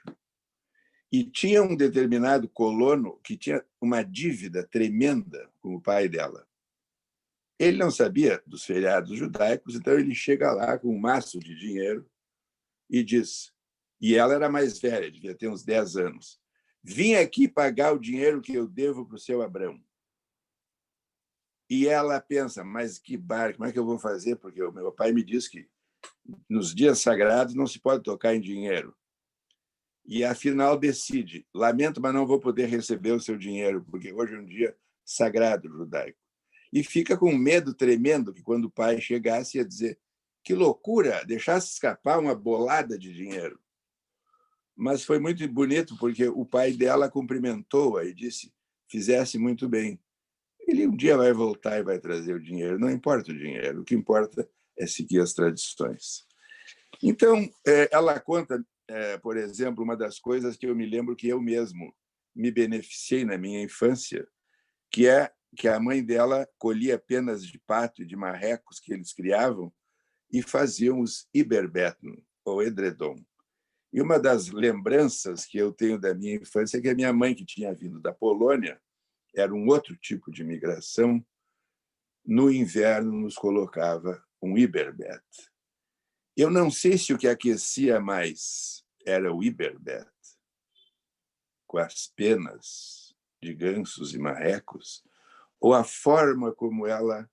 E tinha um determinado colono que tinha uma dívida tremenda com o pai dela. Ele não sabia dos feriados judaicos, então ele chega lá com um maço de dinheiro e diz, e ela era mais velha, devia ter uns 10 anos, vim aqui pagar o dinheiro que eu devo para o seu Abrão. E ela pensa, mas que barco, como é que eu vou fazer? Porque o meu pai me diz que nos dias sagrados não se pode tocar em dinheiro. E, afinal, decide, lamento, mas não vou poder receber o seu dinheiro, porque hoje é um dia sagrado judaico. E fica com medo tremendo que, quando o pai chegasse, ia dizer, que loucura, deixasse escapar uma bolada de dinheiro. Mas foi muito bonito, porque o pai dela cumprimentou-a e disse, fizesse muito bem. Ele um dia vai voltar e vai trazer o dinheiro. Não importa o dinheiro, o que importa é seguir as tradições. Então, ela conta, por exemplo, uma das coisas que eu me lembro que eu mesmo me beneficiei na minha infância, que é que a mãe dela colhia penas de pato e de marrecos que eles criavam e faziam os iberbeten, ou edredom. E uma das lembranças que eu tenho da minha infância é que a minha mãe, que tinha vindo da Polônia, era um outro tipo de migração, no inverno nos colocava um iberbet. Eu não sei se o que aquecia mais era o iberbet, com as penas de gansos e marrecos, ou a forma como ela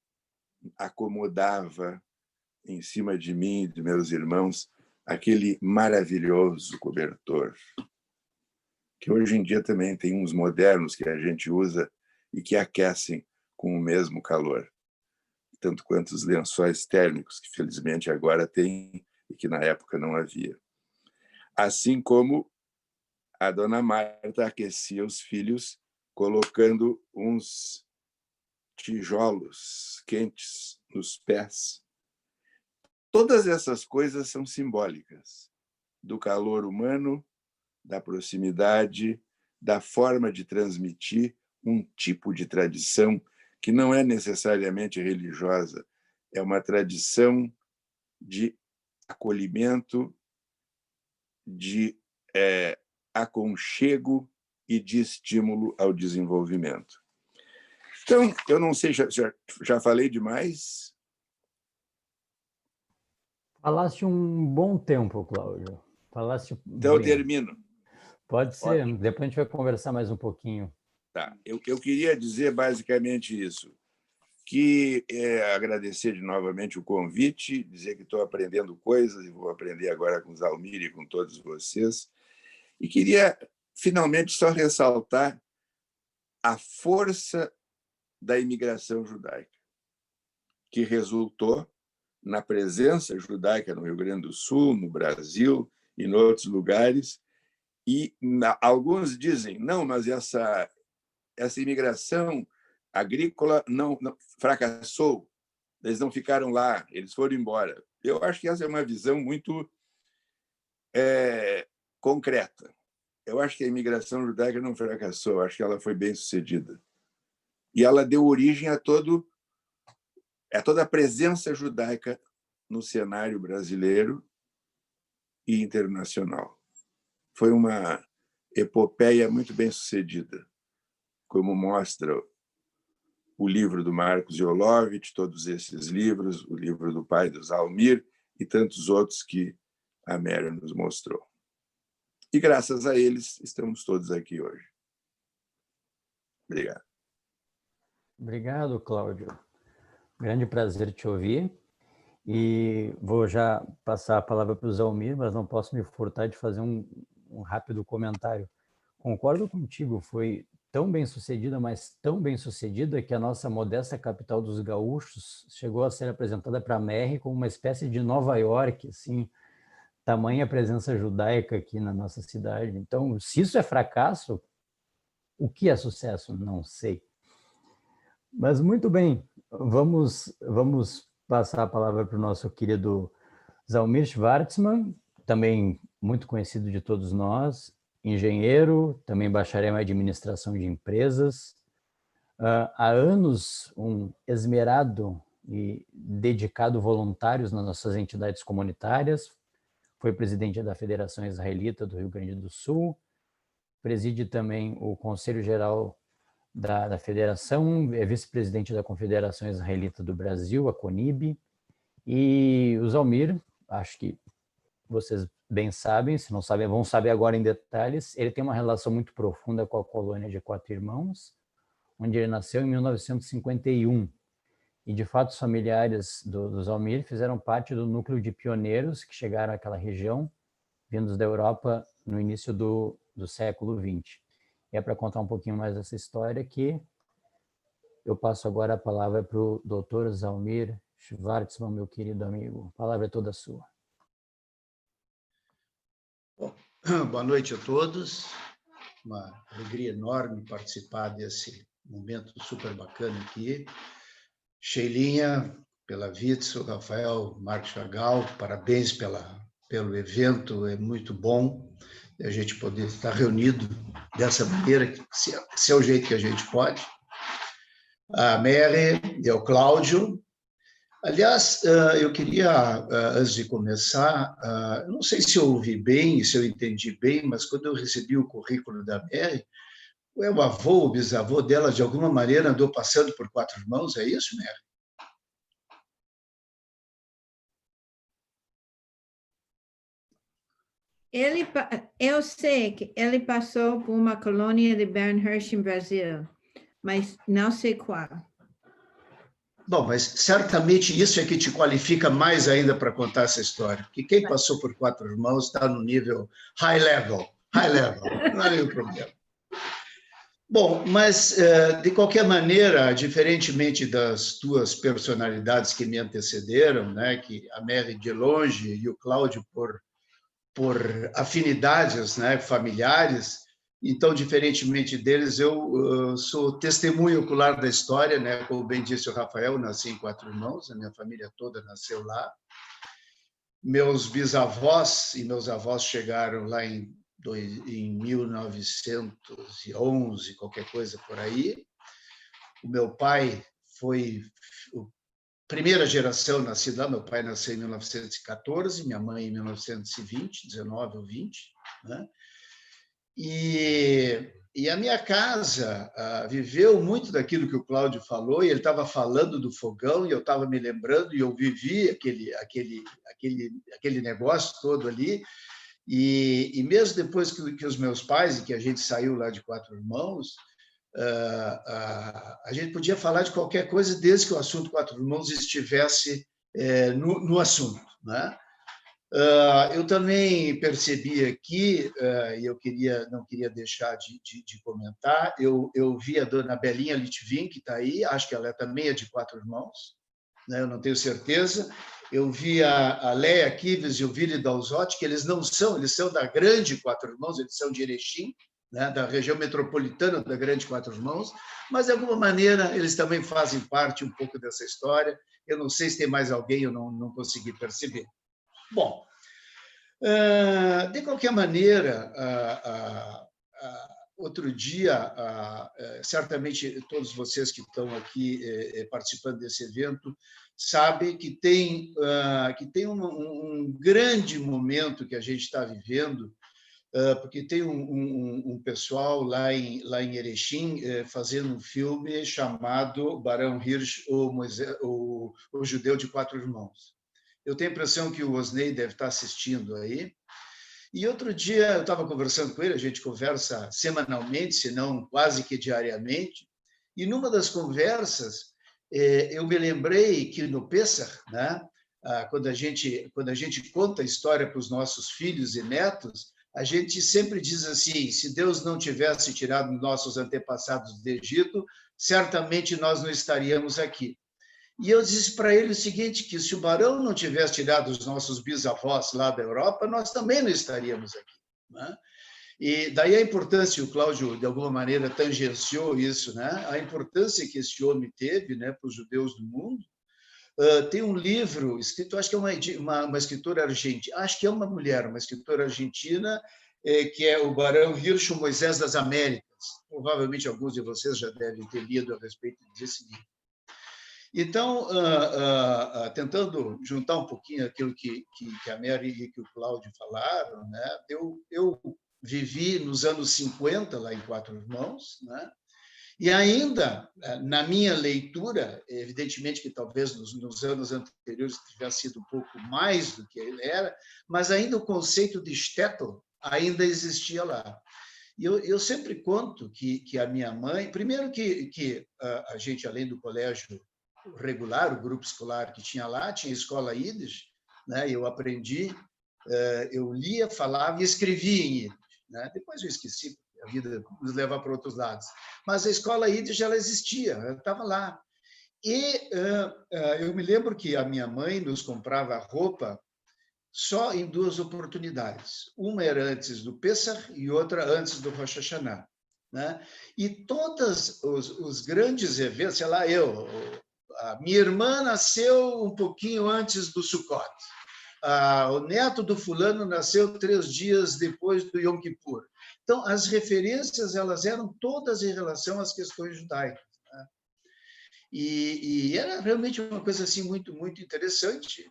acomodava em cima de mim e de meus irmãos aquele maravilhoso cobertor, que hoje em dia também tem uns modernos que a gente usa e que aquecem com o mesmo calor, tanto quanto os lençóis térmicos, que felizmente agora tem e que na época não havia. Assim como a dona Marta aquecia os filhos colocando uns tijolos quentes nos pés. Todas essas coisas são simbólicas do calor humano, da proximidade, da forma de transmitir um tipo de tradição que não é necessariamente religiosa, é uma tradição de acolhimento, de aconchego e de estímulo ao desenvolvimento. Então, eu não sei, já falei demais? Falaste um bom tempo, Cláudio. Falaste então, eu bem. termino. Pode ser, Ótimo. Depois a gente vai conversar mais um pouquinho. Tá. Eu queria dizer basicamente isso, que agradecer novamente o convite, dizer que estou aprendendo coisas e vou aprender agora com o Zalmir e com todos vocês. E queria, finalmente, só ressaltar a força da imigração judaica, que resultou na presença judaica no Rio Grande do Sul, no Brasil e em outros lugares. E alguns dizem, não, mas essa imigração agrícola não fracassou, eles não ficaram lá, eles foram embora. Eu acho que essa é uma visão muito concreta. Eu acho que a imigração judaica não fracassou, eu acho que ela foi bem-sucedida. E ela deu origem a toda a presença judaica no cenário brasileiro e internacional. Foi uma epopeia muito bem-sucedida, como mostra o livro do Marcos Jolovich, todos esses livros, o livro do pai do Zalmir e tantos outros que a Mary nos mostrou. E, graças a eles, estamos todos aqui hoje. Obrigado. Obrigado, Cláudio. Grande prazer te ouvir. E vou já passar a palavra para o Zalmir, mas não posso me furtar de fazer um rápido comentário. Concordo contigo, foi tão bem sucedida, mas tão bem sucedida, que a nossa modesta capital dos gaúchos chegou a ser apresentada para a Mary como uma espécie de Nova York, assim, tamanha presença judaica aqui na nossa cidade. Então, se isso é fracasso, o que é sucesso? Não sei. Mas muito bem, vamos passar a palavra para o nosso querido Zalmir Schwartzman, também muito conhecido de todos nós, engenheiro, também bacharel em administração de empresas, há anos um esmerado e dedicado voluntário nas nossas entidades comunitárias, foi presidente da Federação Israelita do Rio Grande do Sul, preside também o Conselho Geral da Federação, é vice-presidente da Confederação Israelita do Brasil, a CONIB, e o Zalmir, acho que vocês bem sabem, se não sabem, vão saber agora em detalhes, ele tem uma relação muito profunda com a colônia de Quatro Irmãos, onde ele nasceu em 1951, e de fato os familiares do Zalmir fizeram parte do núcleo de pioneiros que chegaram àquela região, vindos da Europa no início do século XX. E é para contar um pouquinho mais dessa história que eu passo agora a palavra para o Dr. Zalmir Schwartzman, meu querido amigo. A palavra é toda sua. Bom, boa noite a todos. Uma alegria enorme participar desse momento super bacana aqui. Sheilinha, pela Witzel, Rafael, Marco Chagall, parabéns pelo evento, é muito bom a gente poder estar reunido dessa maneira, se é o jeito que a gente pode. A Mary e o Cláudio. Aliás, eu queria, antes de começar, eu não sei se eu ouvi bem, se eu entendi bem, mas quando eu recebi o currículo da Mary, o avô, o bisavô dela, de alguma maneira, andou passando por Quatro Irmãos, é isso, Mary? Eu sei que ele passou por uma colônia de Bernhirsch em Brasil, mas não sei qual. Bom, mas certamente isso é que te qualifica mais ainda para contar essa história, porque quem passou por Quatro Irmãos está no nível high level, não há nenhum problema. Bom, mas, de qualquer maneira, diferentemente das duas personalidades que me antecederam, né, que a Mary de longe e o Cláudio por afinidades, né, familiares, então, diferentemente deles, eu sou testemunho ocular da história, né, como bem disse o Rafael, nasci em Quatro Irmãos, a minha família toda nasceu lá. Meus bisavós e meus avós chegaram lá em 1911, qualquer coisa por aí. O meu pai foi a primeira geração nascida lá, meu pai nasceu em 1914, minha mãe em 1920, 19 ou 20, né? E a minha casa viveu muito daquilo que o Cláudio falou, e ele estava falando do fogão, e eu estava me lembrando, e eu vivi aquele negócio todo ali. E mesmo depois que os meus pais, e que a gente saiu lá de Quatro Irmãos, a gente podia falar de qualquer coisa desde que o assunto Quatro Irmãos estivesse no assunto, né? Eu também percebi aqui, e eu não queria deixar de comentar, eu vi a dona Belinha Litvin, que está aí, acho que ela também é de Quatro Irmãos, né? Eu não tenho certeza. Eu vi a Leia Kives e o Vili Dalzotti, que eles são da Grande Quatro Irmãos, eles são de Erechim, né? Da região metropolitana da Grande Quatro Irmãos, mas, de alguma maneira, eles também fazem parte um pouco dessa história. Eu não sei se tem mais alguém, eu não consegui perceber. Bom, de qualquer maneira, outro dia, certamente todos vocês que estão aqui participando desse evento sabem que tem um grande momento que a gente está vivendo, porque tem um pessoal lá em Erechim fazendo um filme chamado Barão Hirsch, o Judeu de Quatro Irmãos. Eu tenho a impressão que o Osney deve estar assistindo aí. E outro dia eu estava conversando com ele, a gente conversa semanalmente, se não quase que diariamente, e numa das conversas eu me lembrei que no Pessach, né, quando a gente conta a história para os nossos filhos e netos, a gente sempre diz assim: se Deus não tivesse tirado nossos antepassados do Egito, certamente nós não estaríamos aqui. E eu disse para ele o seguinte, que se o Barão não tivesse tirado os nossos bisavós lá da Europa, nós também não estaríamos aqui, né? E daí a importância, o Cláudio, de alguma maneira, tangenciou isso, né? A importância que esse homem teve, né, para os judeus do mundo. Tem um livro escrito, acho que é uma escritora argentina, acho que é uma mulher, uma escritora argentina, que é o Barão Hirsch, o Moisés das Américas. Provavelmente alguns de vocês já devem ter lido a respeito desse livro. Então, tentando juntar um pouquinho aquilo que a Mary e que o Cláudio falaram, né? Eu vivi nos anos 50 lá em Quatro Irmãos, né? E ainda, na minha leitura, evidentemente que talvez nos anos anteriores tivesse sido um pouco mais do que ele era, mas ainda o conceito de shtetl ainda existia lá. E eu sempre conto que a minha mãe, primeiro que a gente, além do colégio regular, o grupo escolar que tinha lá, tinha escola Yiddish, né? Eu aprendi, eu lia, falava e escrevia em Yiddish, né? Depois eu esqueci, a vida nos leva para outros lados. Mas a escola Yiddish, ela existia, ela estava lá. E eu me lembro que a minha mãe nos comprava roupa só em duas oportunidades. Uma era antes do Pessach e outra antes do Rosh Hashanah, né? E todos os grandes eventos, sei lá, a minha irmã nasceu um pouquinho antes do Sukkot. O neto do fulano nasceu 3 dias depois do Yom Kippur. Então, as referências elas eram todas em relação às questões judaicas, né? E era realmente uma coisa assim muito muito interessante.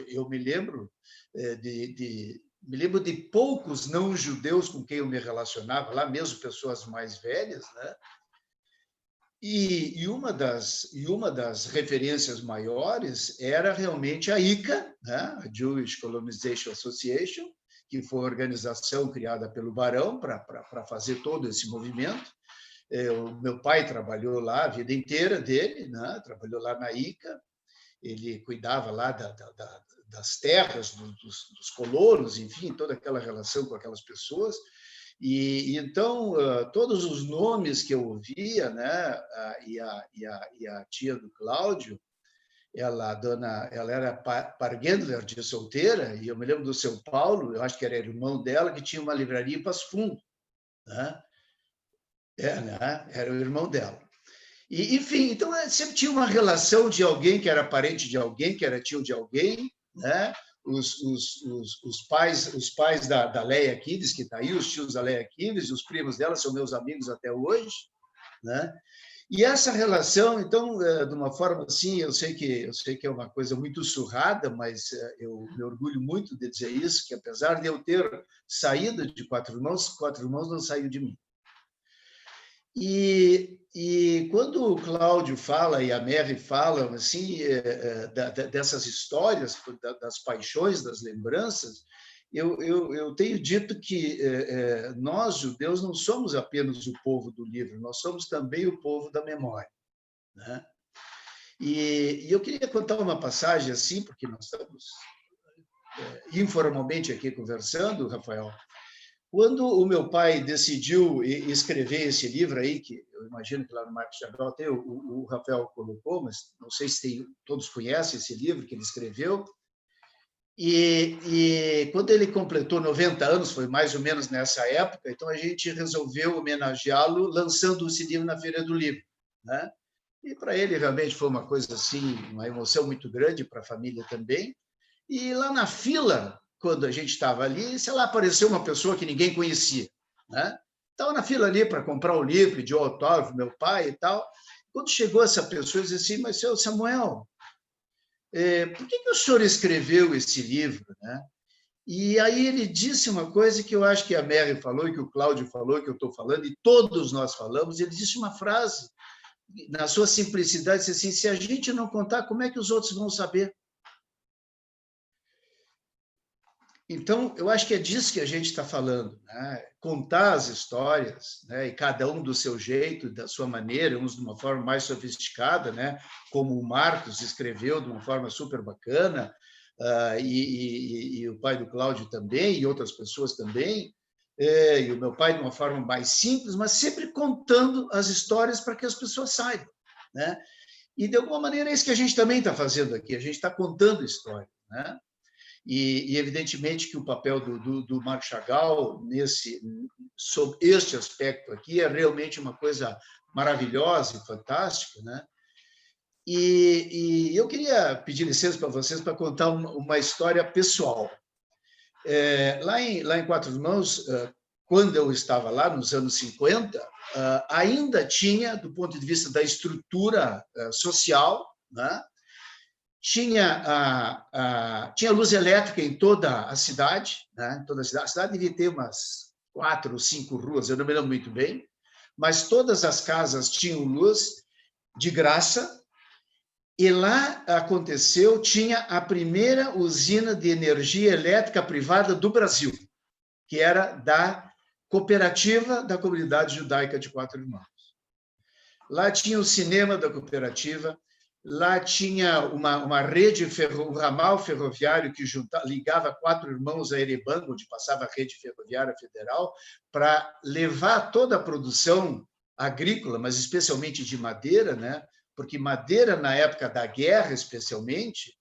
Eu me lembro de poucos não judeus com quem eu me relacionava lá, mesmo pessoas mais velhas, né? E uma das referências maiores era realmente a ICA, né? A Jewish Colonization Association, que foi uma organização criada pelo Barão para fazer todo esse movimento. O meu pai trabalhou lá a vida inteira dele, né? Trabalhou lá na ICA, ele cuidava lá das terras dos colonos, enfim, toda aquela relação com aquelas pessoas. E então todos os nomes que eu ouvia, né, e a tia do Cláudio, ela era pargendler de solteira, e eu me lembro do seu Paulo, eu acho que era irmão dela, que tinha uma livraria em Passo Fundo, né? Né? Era o irmão dela. E, enfim, então sempre tinha uma relação de alguém que era parente de alguém, que era tio de alguém, né? Os pais da Leia Kives, que está aí, os tios da Leia Kives, os primos dela são meus amigos até hoje, né? E essa relação, então, de uma forma assim, eu sei que é uma coisa muito surrada, mas eu me orgulho muito de dizer isso, que apesar de eu ter saído de Quatro Irmãos não saiu de mim. E quando o Cláudio fala e a Mary falam assim, dessas histórias, das paixões, das lembranças, eu tenho dito que nós, judeus, não somos apenas o povo do livro, nós somos também o povo da memória, né? E eu queria contar uma passagem assim, porque nós estamos informalmente aqui conversando, Rafael, quando o meu pai decidiu escrever esse livro aí, que eu imagino que lá no Marco Chagall até o Rafael colocou, mas não sei se todos conhecem esse livro que ele escreveu, e quando ele completou 90 anos, foi mais ou menos nessa época, então a gente resolveu homenageá-lo lançando esse livro na Feira do Livro, né? E para ele realmente foi uma coisa assim, uma emoção muito grande, para a família também. E lá na fila, quando a gente estava ali, sei lá, apareceu uma pessoa que ninguém conhecia, né? Estava na fila ali para comprar o livro, pediu autógrafo, meu pai e tal. Quando chegou essa pessoa, eu disse assim, mas, seu Samuel, por que o senhor escreveu esse livro, né? E aí ele disse uma coisa que eu acho que a Mary falou, que o Cláudio falou, que eu estou falando, e todos nós falamos. Ele disse uma frase, na sua simplicidade, disse assim, se a gente não contar, como é que os outros vão saber? Então, eu acho que é disso que a gente está falando, né? Contar as histórias, né? E cada um do seu jeito, da sua maneira, uns de uma forma mais sofisticada, né? Como o Marcos escreveu de uma forma super bacana, e o pai do Cláudio também, e outras pessoas também, e o meu pai de uma forma mais simples, mas sempre contando as histórias para que as pessoas saibam, né? E, de alguma maneira, é isso que a gente também está fazendo aqui, a gente está contando histórias, né? E, evidentemente, que o papel do Marc Chagall sob este aspecto aqui é realmente uma coisa maravilhosa e fantástica, né? E eu queria pedir licença para vocês para contar uma história pessoal. Lá em Quatro Irmãos, quando eu estava lá, nos anos 50, ainda tinha, do ponto de vista da estrutura social, né? Tinha luz elétrica em toda a cidade, né? Toda a cidade devia ter umas 4 ou 5 ruas, eu não me lembro muito bem, mas todas as casas tinham luz de graça, e lá tinha a primeira usina de energia elétrica privada do Brasil, que era da cooperativa da comunidade judaica de Quatro Irmãos. Lá tinha o cinema da cooperativa, lá tinha uma rede, um ramal ferroviário que ligava Quatro Irmãos a Erebango, onde passava a rede ferroviária federal, para levar toda a produção agrícola, mas especialmente de madeira, né? Porque madeira, na época da guerra, especialmente,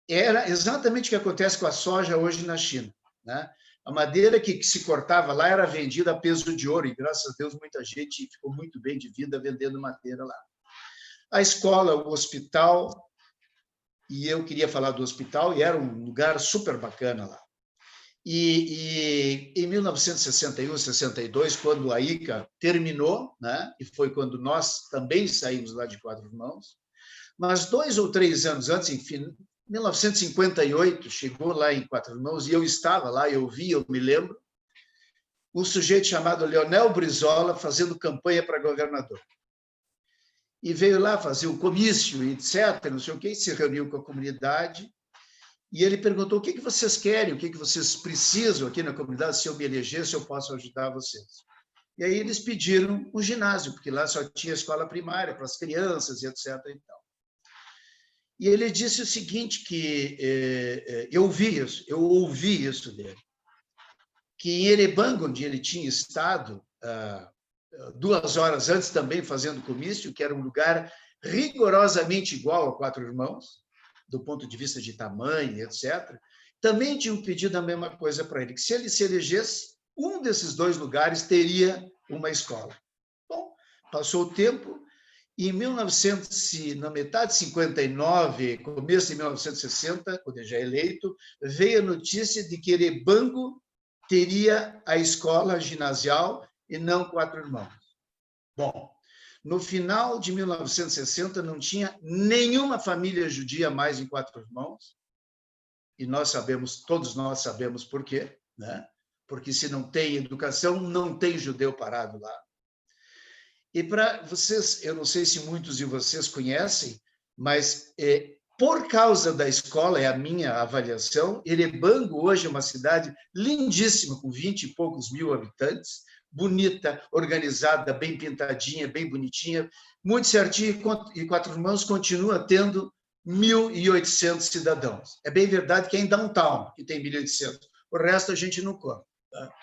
era exatamente o que acontece com a soja hoje na China, né? A madeira que se cortava lá era vendida a peso de ouro, e, graças a Deus, muita gente ficou muito bem de vida vendendo madeira lá. A escola, o hospital, e eu queria falar do hospital, e era um lugar super bacana lá. E em 1961, 62, quando a ICA terminou, né, e foi quando nós também saímos lá de Quatro Irmãos, mas 2 ou 3 anos antes, enfim, 1958, chegou lá em Quatro Irmãos, e eu estava lá, eu me lembro, um sujeito chamado Leonel Brizola fazendo campanha para governador. E veio lá fazer o comício, etc., não sei o quê, se reuniu com a comunidade, e ele perguntou, o que vocês querem, o que vocês precisam aqui na comunidade, se eu me eleger, se eu posso ajudar vocês. E aí eles pediram um ginásio, porque lá só tinha escola primária para as crianças, etc. E tal. E ele disse o seguinte, que eu ouvi isso dele, que em Erebango, onde ele tinha estado 2 horas antes também fazendo comício, que era um lugar rigorosamente igual a Quatro Irmãos, do ponto de vista de tamanho, etc., também tinham pedido a mesma coisa para ele, que se ele se elegesse, um desses 2 lugares teria uma escola. Bom, passou o tempo, e na metade de 59, começo de 1960, quando ele já é eleito, veio a notícia de que Erebango teria a escola ginasial e não Quatro Irmãos. Bom, no final de 1960, não tinha nenhuma família judia mais em Quatro Irmãos, e todos nós sabemos por quê, né? Porque se não tem educação, não tem judeu parado lá. E para vocês, eu não sei se muitos de vocês conhecem, mas por causa da escola, é a minha avaliação, Erebango hoje é uma cidade lindíssima, com 20 e poucos mil habitantes, bonita, organizada, bem pintadinha, bem bonitinha, muito certinho, e Quatro Irmãos continua tendo 1.800 cidadãos. É bem verdade que é em downtown, que tem 1.800. O resto a gente não conta. Tá?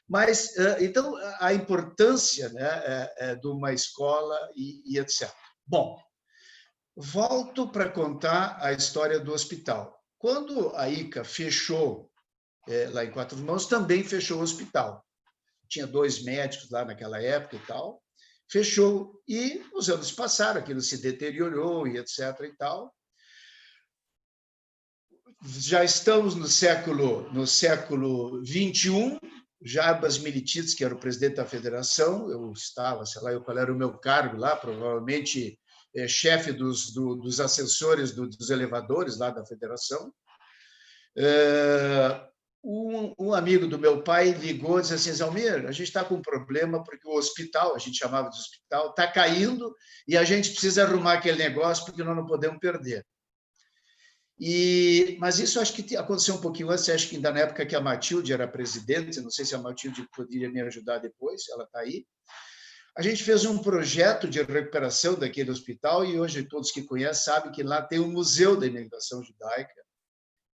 Mas, então, a importância, né, de uma escola e etc. Bom, volto para contar a história do hospital. Quando a ICA fechou, lá em Quatro Irmãos, também fechou o hospital. Tinha 2 médicos lá naquela época e tal. Fechou, e os anos passaram, aquilo se deteriorou e etc. e tal. Já estamos no século XXI. Jarbas Militites, que era o presidente da federação, eu estava, sei lá, qual era o meu cargo lá, provavelmente chefe dos assessores dos elevadores lá da federação. Um amigo do meu pai ligou e disse assim: Zalmir, a gente está com um problema porque o hospital, a gente chamava de hospital, está caindo e a gente precisa arrumar aquele negócio porque nós não podemos perder. Mas isso acho que aconteceu um pouquinho antes, acho que ainda na época que a Matilde era presidente, não sei se a Matilde poderia me ajudar depois, ela está aí. A gente fez um projeto de recuperação daquele hospital e hoje todos que conhecem sabem que lá tem um museu da imigração judaica,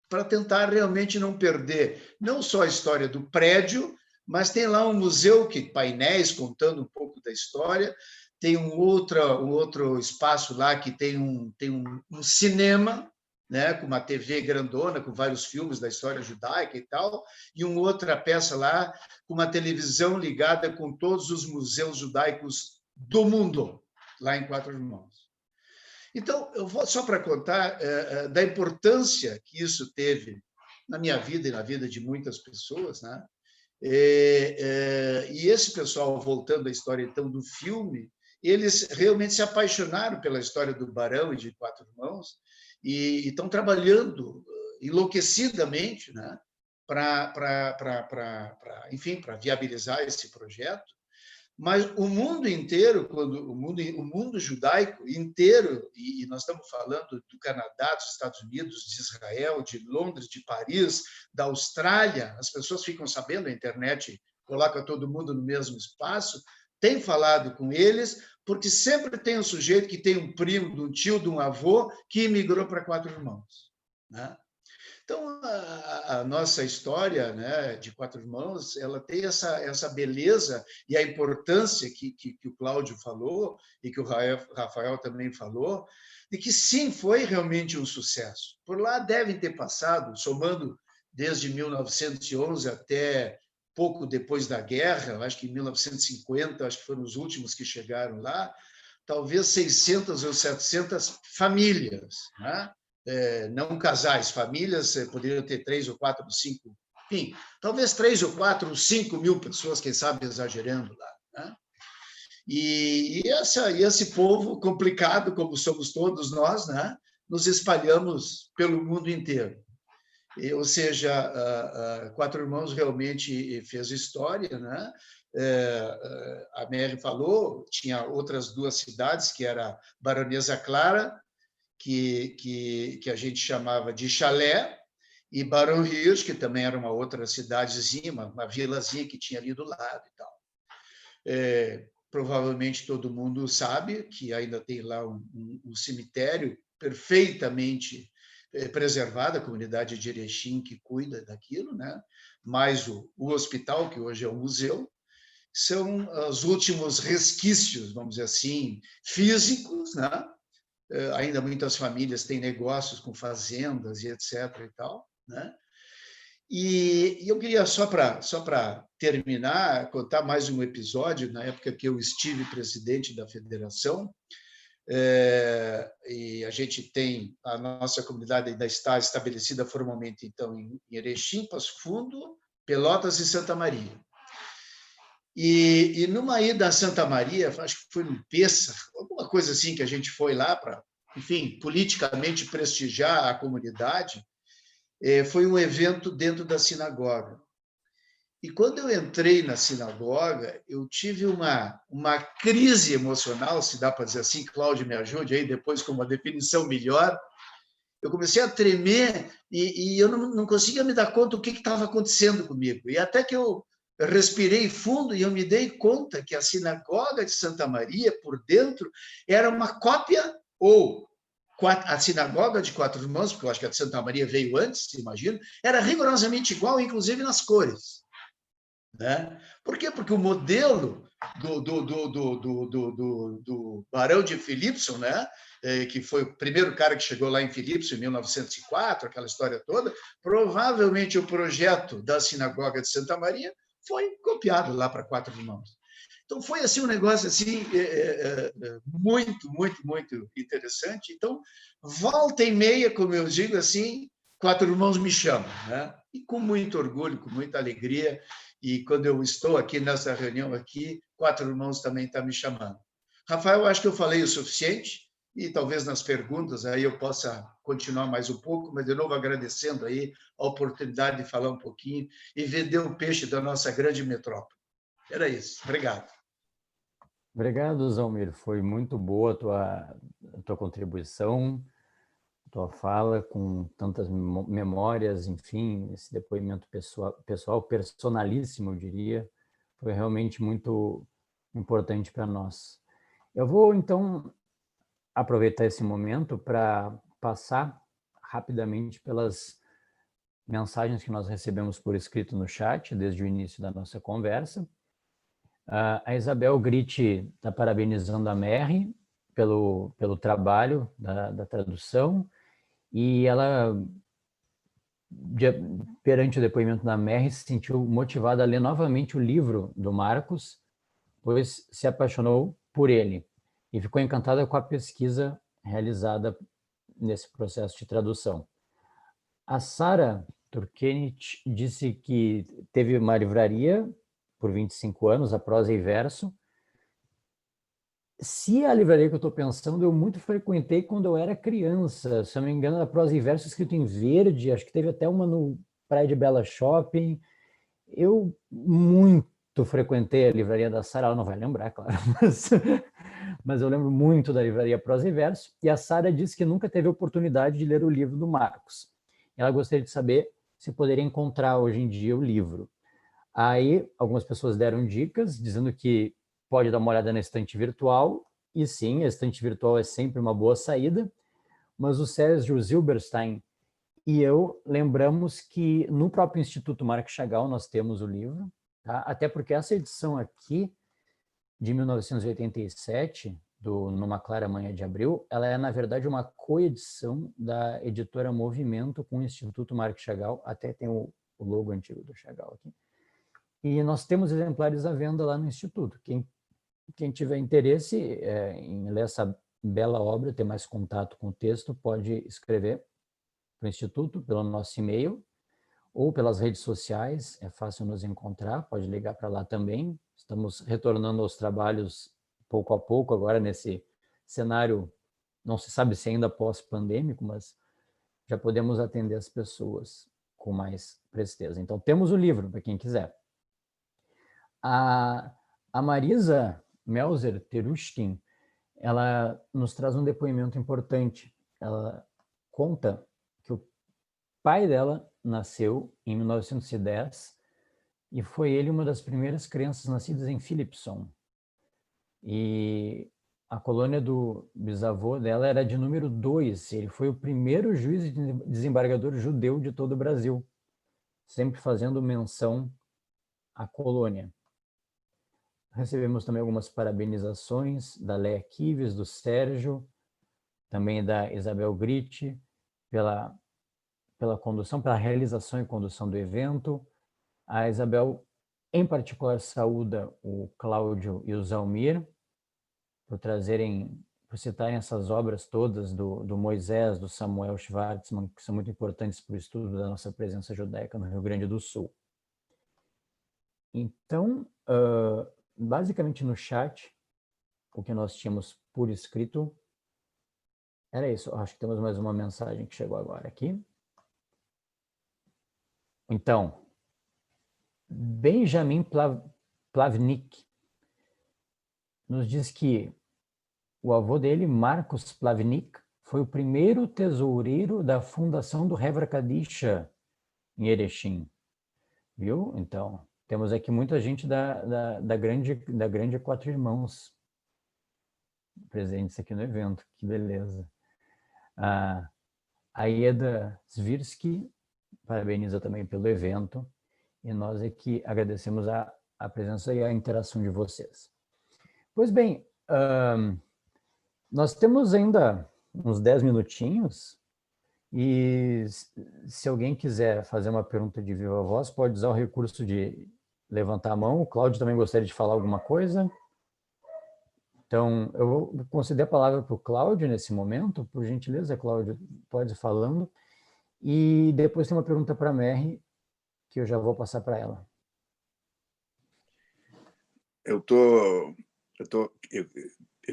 para tentar realmente não perder não só a história do prédio, mas tem lá um museu que painéis contando um pouco da história, tem um outro espaço lá que tem um cinema, né, com uma TV grandona, com vários filmes da história judaica e tal, e uma outra peça lá com uma televisão ligada com todos os museus judaicos do mundo, lá em Quatro Irmãos. Então, eu vou só para contar da importância que isso teve na minha vida e na vida de muitas pessoas, né? E esse pessoal, voltando à história então do filme, eles realmente se apaixonaram pela história do Barão e de Quatro Irmãos e estão trabalhando enlouquecidamente, né, enfim, para viabilizar esse projeto. Mas o mundo inteiro, o mundo judaico inteiro, e nós estamos falando do Canadá, dos Estados Unidos, de Israel, de Londres, de Paris, da Austrália, as pessoas ficam sabendo, a internet coloca todo mundo no mesmo espaço, tem falado com eles, porque sempre tem um sujeito que tem um primo, de um tio, de um avô, que imigrou para Quatro Irmãos, né? Então, a nossa história, né, de Quatro Irmãos, ela tem essa beleza e a importância que o Cláudio falou e que o Rafael também falou, de que sim, foi realmente um sucesso. Por lá devem ter passado, somando desde 1911 até pouco depois da guerra, acho que em 1950, acho que foram os últimos que chegaram lá, talvez 600 ou 700 famílias, né? Não casais, famílias, poderiam ter 3 ou 4 ou 5, enfim, talvez 3 ou 4 ou 5 mil pessoas, quem sabe exagerando lá, né? E esse povo complicado, como somos todos nós, né, nos espalhamos pelo mundo inteiro. Ou seja, Quatro Irmãos realmente fez história, né? A Mary falou, tinha outras 2 cidades, que era Baronesa Clara, que a gente chamava de Chalé, e Barão Rios, que também era uma outra cidadezinha, uma vilazinha que tinha ali do lado e tal. Provavelmente todo mundo sabe que ainda tem lá um cemitério perfeitamente preservado, a comunidade de Erechim que cuida daquilo, né? Mais o hospital, que hoje é um museu, são os últimos resquícios, vamos dizer assim, físicos, né? Ainda muitas famílias têm negócios com fazendas e etc. e tal, né? E eu queria, só para terminar, contar mais um episódio, na época que eu estive presidente da federação, e a gente tem, a nossa comunidade ainda está estabelecida formalmente, então, em Erechim, Passo Fundo, Pelotas e Santa Maria. E numa ida a Santa Maria, acho que foi no Pêssar, alguma coisa assim que a gente foi lá para, enfim, politicamente prestigiar a comunidade, foi um evento dentro da sinagoga. E quando eu entrei na sinagoga, eu tive uma crise emocional, se dá para dizer assim, Cláudio me ajude aí depois com uma definição melhor. Eu comecei a tremer e eu não conseguia me dar conta do que estava acontecendo comigo. E até que eu respirei fundo e eu me dei conta que a sinagoga de Santa Maria, por dentro, era uma cópia, ou a sinagoga de Quatro Irmãos, porque eu acho que a de Santa Maria veio antes, imagino, era rigorosamente igual, inclusive nas cores. Né? Por quê? Porque o modelo do Barão de Philipson, né? Que foi o primeiro cara que chegou lá em Philipson em 1904, aquela história toda, provavelmente o projeto da sinagoga de Santa Maria foi copiado lá para Quatro Irmãos. Então, foi assim um negócio assim, muito, muito, muito interessante. Então, volta e meia, como eu digo assim, Quatro Irmãos me chamam. Né? E com muito orgulho, com muita alegria. E quando eu estou aqui nessa reunião aqui, Quatro Irmãos também está me chamando. Rafael, acho que eu falei o suficiente e talvez nas perguntas aí eu possa continuar mais um pouco, mas de novo agradecendo aí a oportunidade de falar um pouquinho e vender o peixe da nossa grande metrópole. Era isso. Obrigado. Obrigado, Zalmir. Foi muito boa a tua contribuição, tua fala, com tantas memórias, enfim, esse depoimento pessoal, personalíssimo, eu diria, foi realmente muito importante para nós. Eu vou, então, aproveitar esse momento para passar rapidamente pelas mensagens que nós recebemos por escrito no chat, desde o início da nossa conversa. A Isabel Gritti está parabenizando a Merri pelo trabalho da tradução, e ela, perante o depoimento da Merri, se sentiu motivada a ler novamente o livro do Marcos, pois se apaixonou por ele e ficou encantada com a pesquisa realizada nesse processo de tradução. A Sara Turkenich disse que teve uma livraria por 25 anos, a Prosa e Verso. Se a livraria que eu estou pensando, eu muito frequentei quando eu era criança. Se eu não me engano, a Prosa e Verso escrito em verde, acho que teve até uma no Praia de Bela Shopping. Eu muito frequentei a livraria da Sara, ela não vai lembrar, claro, mas eu lembro muito da livraria Prosa e Verso, e a Sara disse que nunca teve oportunidade de ler o livro do Marcos. Ela gostaria de saber se poderia encontrar hoje em dia o livro. Aí, algumas pessoas deram dicas, dizendo que pode dar uma olhada na estante virtual, e sim, a estante virtual é sempre uma boa saída, mas o Sérgio Zilberstein e eu lembramos que no próprio Instituto Marc Chagall nós temos o livro, tá? Até porque essa edição aqui, de 1987, do Numa Clara Manhã de Abril, ela é, na verdade, uma coedição da editora Movimento com o Instituto Marc Chagall, até tem o logo antigo do Chagall aqui. E nós temos exemplares à venda lá no Instituto. Quem tiver interesse em ler essa bela obra, ter mais contato com o texto, pode escrever para o Instituto pelo nosso e-mail ou pelas redes sociais, é fácil nos encontrar, pode ligar para lá também. Estamos retornando aos trabalhos pouco a pouco, agora nesse cenário, não se sabe se ainda pós-pandêmico, mas já podemos atender as pessoas com mais presteza. Então, temos o livro para quem quiser. A Marisa Melzer Terushkin, ela nos traz um depoimento importante. Ela conta que o pai dela nasceu em 1910 e foi ele uma das primeiras crianças nascidas em Philipson. E a colônia do bisavô dela era de número 2. Ele foi o primeiro juiz e desembargador judeu de todo o Brasil, sempre fazendo menção à colônia. Recebemos também algumas parabenizações da Leia Kives, do Sérgio, também da Isabel Gritti, pela condução, pela realização e condução do evento. A Isabel, em particular, saúda o Cláudio e o Zalmir por citarem essas obras todas do Moisés, do Samuel Schwartzman, que são muito importantes para o estudo da nossa presença judaica no Rio Grande do Sul. Então, basicamente no chat, o que nós tínhamos por escrito era isso. Acho que temos mais uma mensagem que chegou agora aqui. Então, Benjamin Plavnik nos diz que o avô dele, Marcos Plavnik, foi o primeiro tesoureiro da fundação do Hevra Kadisha em Erechim. Viu? Então, temos aqui muita gente da grande Quatro Irmãos presentes aqui no evento. Que beleza. A Ieda Svirsky parabeniza também pelo evento, e nós é que agradecemos a presença e a interação de vocês. Pois bem, nós temos ainda uns 10 minutinhos, e se alguém quiser fazer uma pergunta de viva voz, pode usar o recurso de levantar a mão. O Cláudio também gostaria de falar alguma coisa. Então, eu vou conceder a palavra para o Cláudio nesse momento. Por gentileza, Cláudio, pode ir falando. E depois tem uma pergunta para a Mary, que eu já vou passar para ela. Eu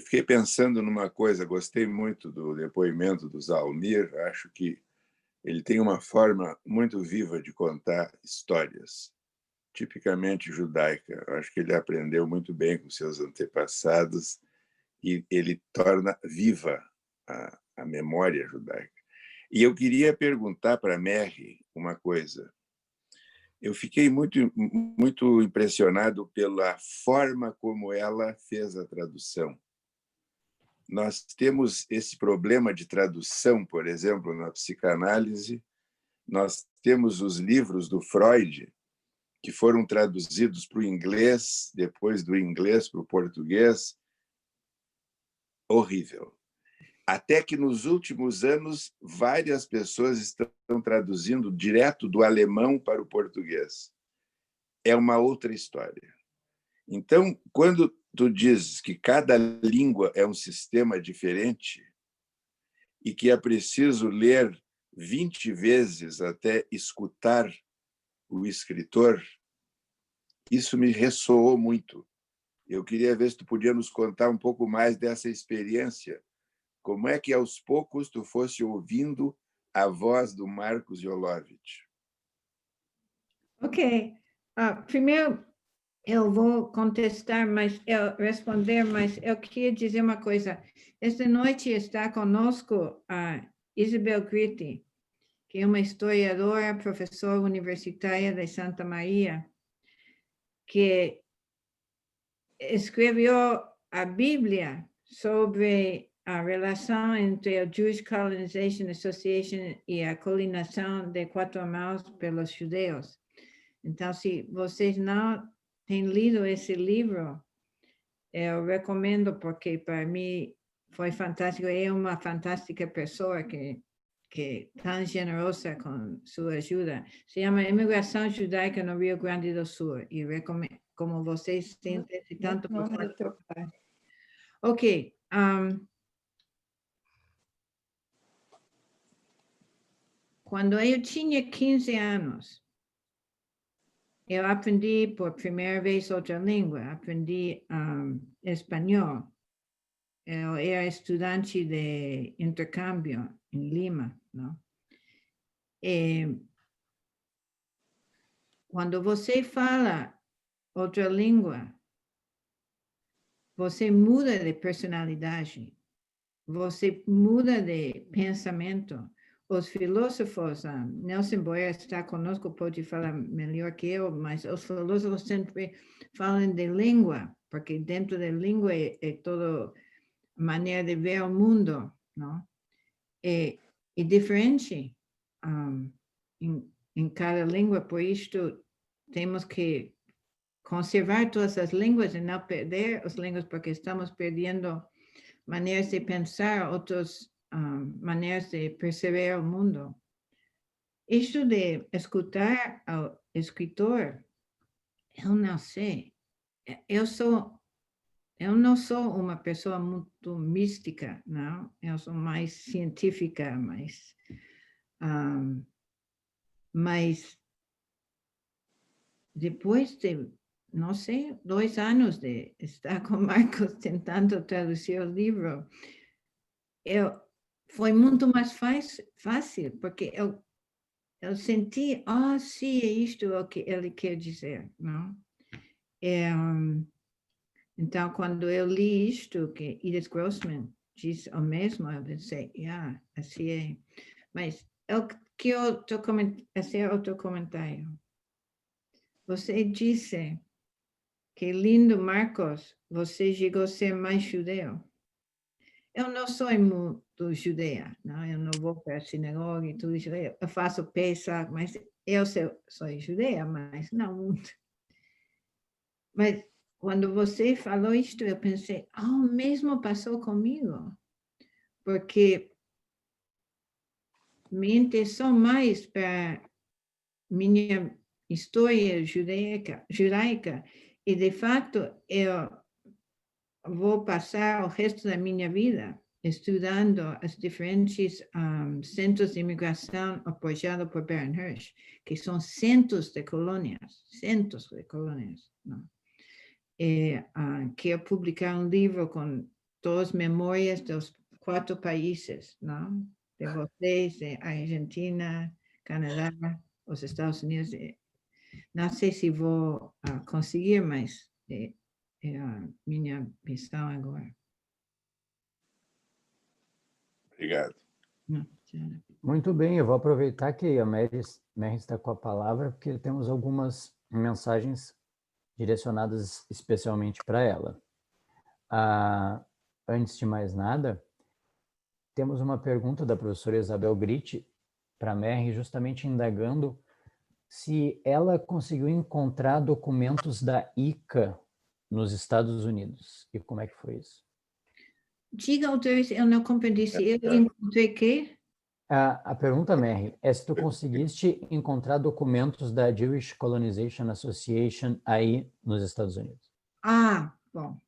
fiquei pensando numa coisa, gostei muito do depoimento do Zalmir, acho que ele tem uma forma muito viva de contar histórias, tipicamente judaica. Acho que ele aprendeu muito bem com seus antepassados e ele torna viva a memória judaica. E eu queria perguntar para a Mary uma coisa. Eu fiquei muito impressionado pela forma como ela fez a tradução. Nós temos esse problema de tradução, por exemplo, na psicanálise. Nós temos os livros do Freud, que foram traduzidos para o inglês, depois do inglês para o português. Horrível. Até que, nos últimos anos, várias pessoas estão traduzindo direto do alemão para o português. É uma outra história. Então, quando tu dizes que cada língua é um sistema diferente e que é preciso ler 20 vezes até escutar o escritor, isso me ressoou muito. Eu queria ver se tu podia nos contar um pouco mais dessa experiência. Como é que, aos poucos, tu fosse ouvindo a voz do Marcos Jolovich? Ok. Primeiro, eu vou responder, mas eu queria dizer uma coisa. Esta noite está conosco a Isabel Gritti, que é uma historiadora, professora universitária de Santa Maria, que escreveu a Bíblia sobre a relação entre a Jewish Colonization Association e a colonização de Quatro Mãos pelos judeus. Então, se vocês não têm lido esse livro, eu recomendo, porque para mim foi fantástico. É uma fantástica pessoa que é tão generosa com sua ajuda. Se chama Imigração Judaica no Rio Grande do Sul. E recomendo, como vocês têm tanto por participar. Ok. Quando eu tinha 15 anos, eu aprendi por primeira vez outra língua, aprendi espanhol. Eu era estudante de intercâmbio em Lima, não? E quando você fala outra língua, você muda de personalidade, você muda de pensamento. Os filósofos, Nelson Boyer está conosco, pode falar melhor que eu, mas os filósofos sempre falam de língua, porque dentro da língua é toda maneira de ver o mundo, não? É diferente em cada língua, por isso temos que conservar todas as línguas e não perder as línguas, porque estamos perdendo maneiras de pensar, outras maneiras de perceber o mundo. Isso de escutar ao escritor, eu não sei. Eu não sou uma pessoa muito mística, não. Eu sou mais científica, mas depois de, não sei, 2 anos de estar com Marcos tentando traduzir o livro, foi muito mais fácil, porque eu senti, sim, é isto o que ele quer dizer, não? Então, quando eu li isto, que Edith Grossman diz o mesmo, eu pensei, assim é. Mas eu quero fazer outro comentário. Você disse que lindo, Marcos, você chegou a ser mais judeu. eu não sou muito judeia, não? Eu não vou para a sinagoga e tudo isso. Eu faço Pesach, mas eu sou judeia, mas não muito. Mas quando você falou isto, eu pensei, o mesmo passou comigo. Porque me interessou mais para minha história judaica e, de fato, eu vou passar o resto da minha vida estudando os diferentes centros de imigração apoiados por Baron Hirsch, que são centos de colônias. Não? E quero publicar um livro com todas as memórias dos 4 países, não? De vocês, de Argentina, Canadá, os Estados Unidos. Não sei se vou conseguir, mas é a minha missão agora. Obrigado. Muito bem, eu vou aproveitar que a Mary está com a palavra, porque temos algumas mensagens direcionadas especialmente para ela. Antes de mais nada, temos uma pergunta da professora Isabel Gritti para a Mary, justamente indagando se ela conseguiu encontrar documentos da ICA nos Estados Unidos. E como é que foi isso? Diga outra vez, eu não compreendi. Se eu encontrei quê? A pergunta, Mary, é se tu conseguiste encontrar documentos da Jewish Colonization Association aí nos Estados Unidos. Bom.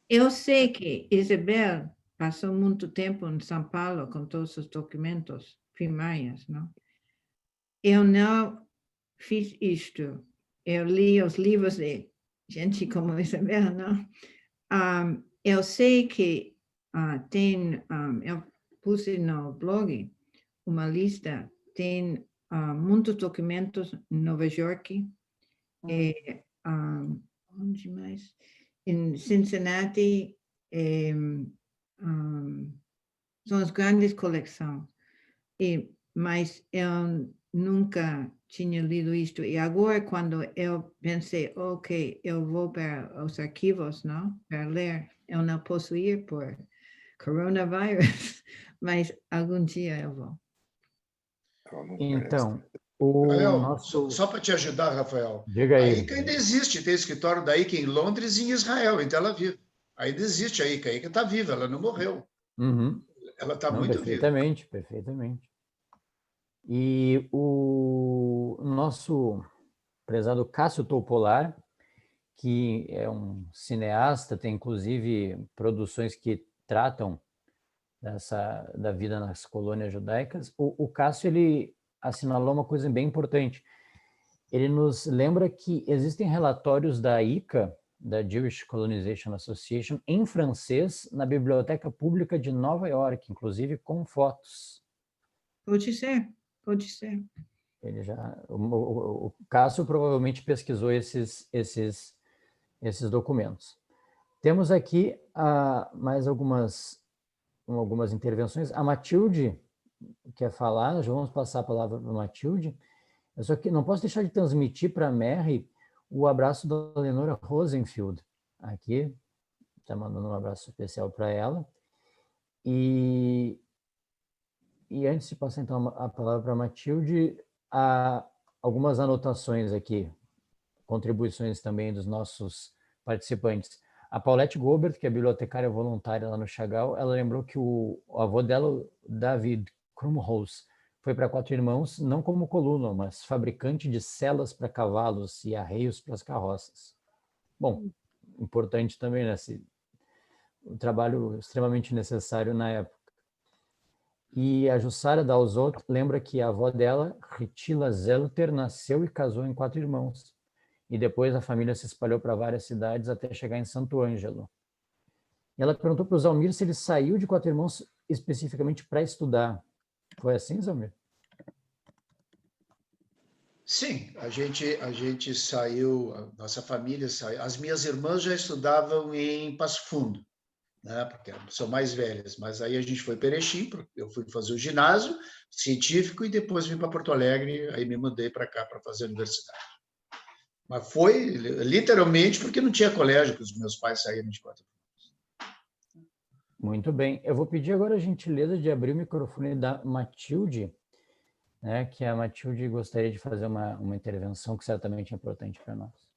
Eu sei que Isabel passou muito tempo em São Paulo com todos os documentos primários, não? Eu não fiz isto. Eu li os livros de gente como Isabel, não? Eu sei que tem, eu pus no blog uma lista, tem muitos documentos em Nova York, e onde mais? Em Cincinnati, são as grandes coleções, mas eu nunca tinha lido isto, e agora quando eu pensei, ok, eu vou para os arquivos, não? Para ler, eu não posso ir por coronavírus, mas algum dia eu vou. Então, Rafael, só para te ajudar, Rafael. Diga aí. A ICA ainda existe, tem escritório da ICA em Londres e em Israel, em Tel Aviv. Ainda existe a ICA está viva, ela não morreu. Uhum. Ela está muito viva. Perfeitamente, perfeitamente. E o nosso prezado Cássio Topolar, que é um cineasta, tem inclusive produções que tratam da vida nas colônias judaicas. O Cássio, ele assinalou uma coisa bem importante. Ele nos lembra que existem relatórios da ICA, da Jewish Colonization Association, em francês, na Biblioteca Pública de Nova York, inclusive com fotos. Pode ser, pode ser. Ele o Cássio provavelmente pesquisou esses documentos. Temos aqui mais algumas intervenções. A Matilde quer falar, já vamos passar a palavra para a Matilde. Eu só que não posso deixar de transmitir para a Mary o abraço da Lenora Rosenfield. Aqui, está mandando um abraço especial para ela. E antes de passar então a palavra para a Matilde, há algumas anotações aqui, contribuições também dos nossos participantes. A Paulette Gobert, que é bibliotecária voluntária lá no Chagall, ela lembrou que o avô dela, David Krumholz, foi para Quatro Irmãos não como coluno, mas fabricante de selas para cavalos e arreios para as carroças. Bom, importante também, né? Um trabalho extremamente necessário na época. E a Jussara Dalzot lembra que a avó dela, Ritila Zelter, nasceu e casou em Quatro Irmãos. E depois a família se espalhou para várias cidades até chegar em Santo Ângelo. E ela perguntou para o Zalmir se ele saiu de Quatro Irmãos especificamente para estudar. Foi assim, Zalmir? Sim, a gente saiu, a nossa família saiu. As minhas irmãs já estudavam em Passo Fundo, né, porque são mais velhas, mas aí a gente foi para Erechim, eu fui fazer o ginásio científico e depois vim para Porto Alegre, aí me mudei para cá para fazer a universidade. Mas foi literalmente porque não tinha colégio, que os meus pais saíram de Quatro Irmãos. Muito bem. Eu vou pedir agora a gentileza de abrir o microfone da Matilde, né, que a Matilde gostaria de fazer uma intervenção que certamente é importante para nós.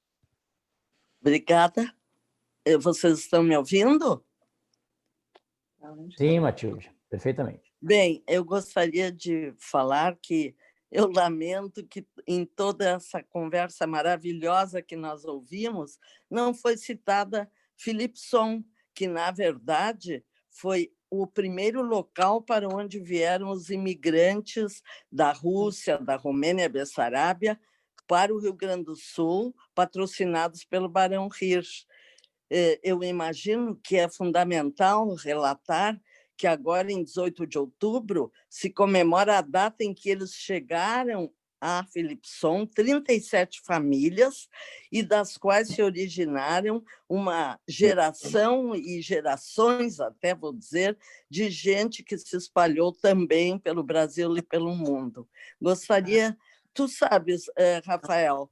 Obrigada. Vocês estão me ouvindo? Sim, Matilde, perfeitamente. Bem, eu gostaria de falar que eu lamento que em toda essa conversa maravilhosa que nós ouvimos, não foi citada Philipson, que, na verdade, foi o primeiro local para onde vieram os imigrantes da Rússia, da Romênia, Bessarábia, para o Rio Grande do Sul, patrocinados pelo Barão Hirsch. Eu imagino que é fundamental relatar que agora, em 18 de outubro, se comemora a data em que eles chegaram a Philipson, 37 famílias, e das quais se originaram uma geração e gerações, até vou dizer, de gente que se espalhou também pelo Brasil e pelo mundo. Gostaria, tu sabes, Rafael,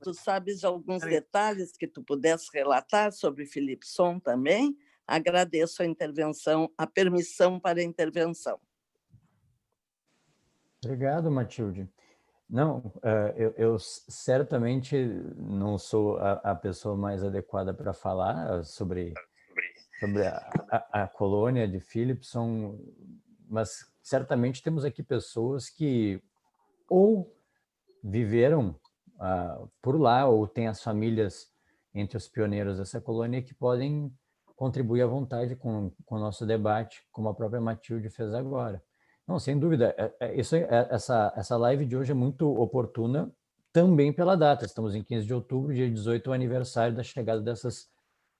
tu sabes alguns detalhes que tu pudesse relatar sobre Philipson também? Agradeço a intervenção, a permissão para a intervenção. Obrigado, Matilde. Não, eu certamente não sou a pessoa mais adequada para falar sobre a colônia de Philipson, mas certamente temos aqui pessoas que ou viveram por lá ou têm as famílias entre os pioneiros dessa colônia que podem contribuir à vontade com o nosso debate, como a própria Matilde fez agora. Não, sem dúvida, essa live de hoje é muito oportuna também pela data. Estamos em 15 de outubro, dia 18, o aniversário da chegada dessas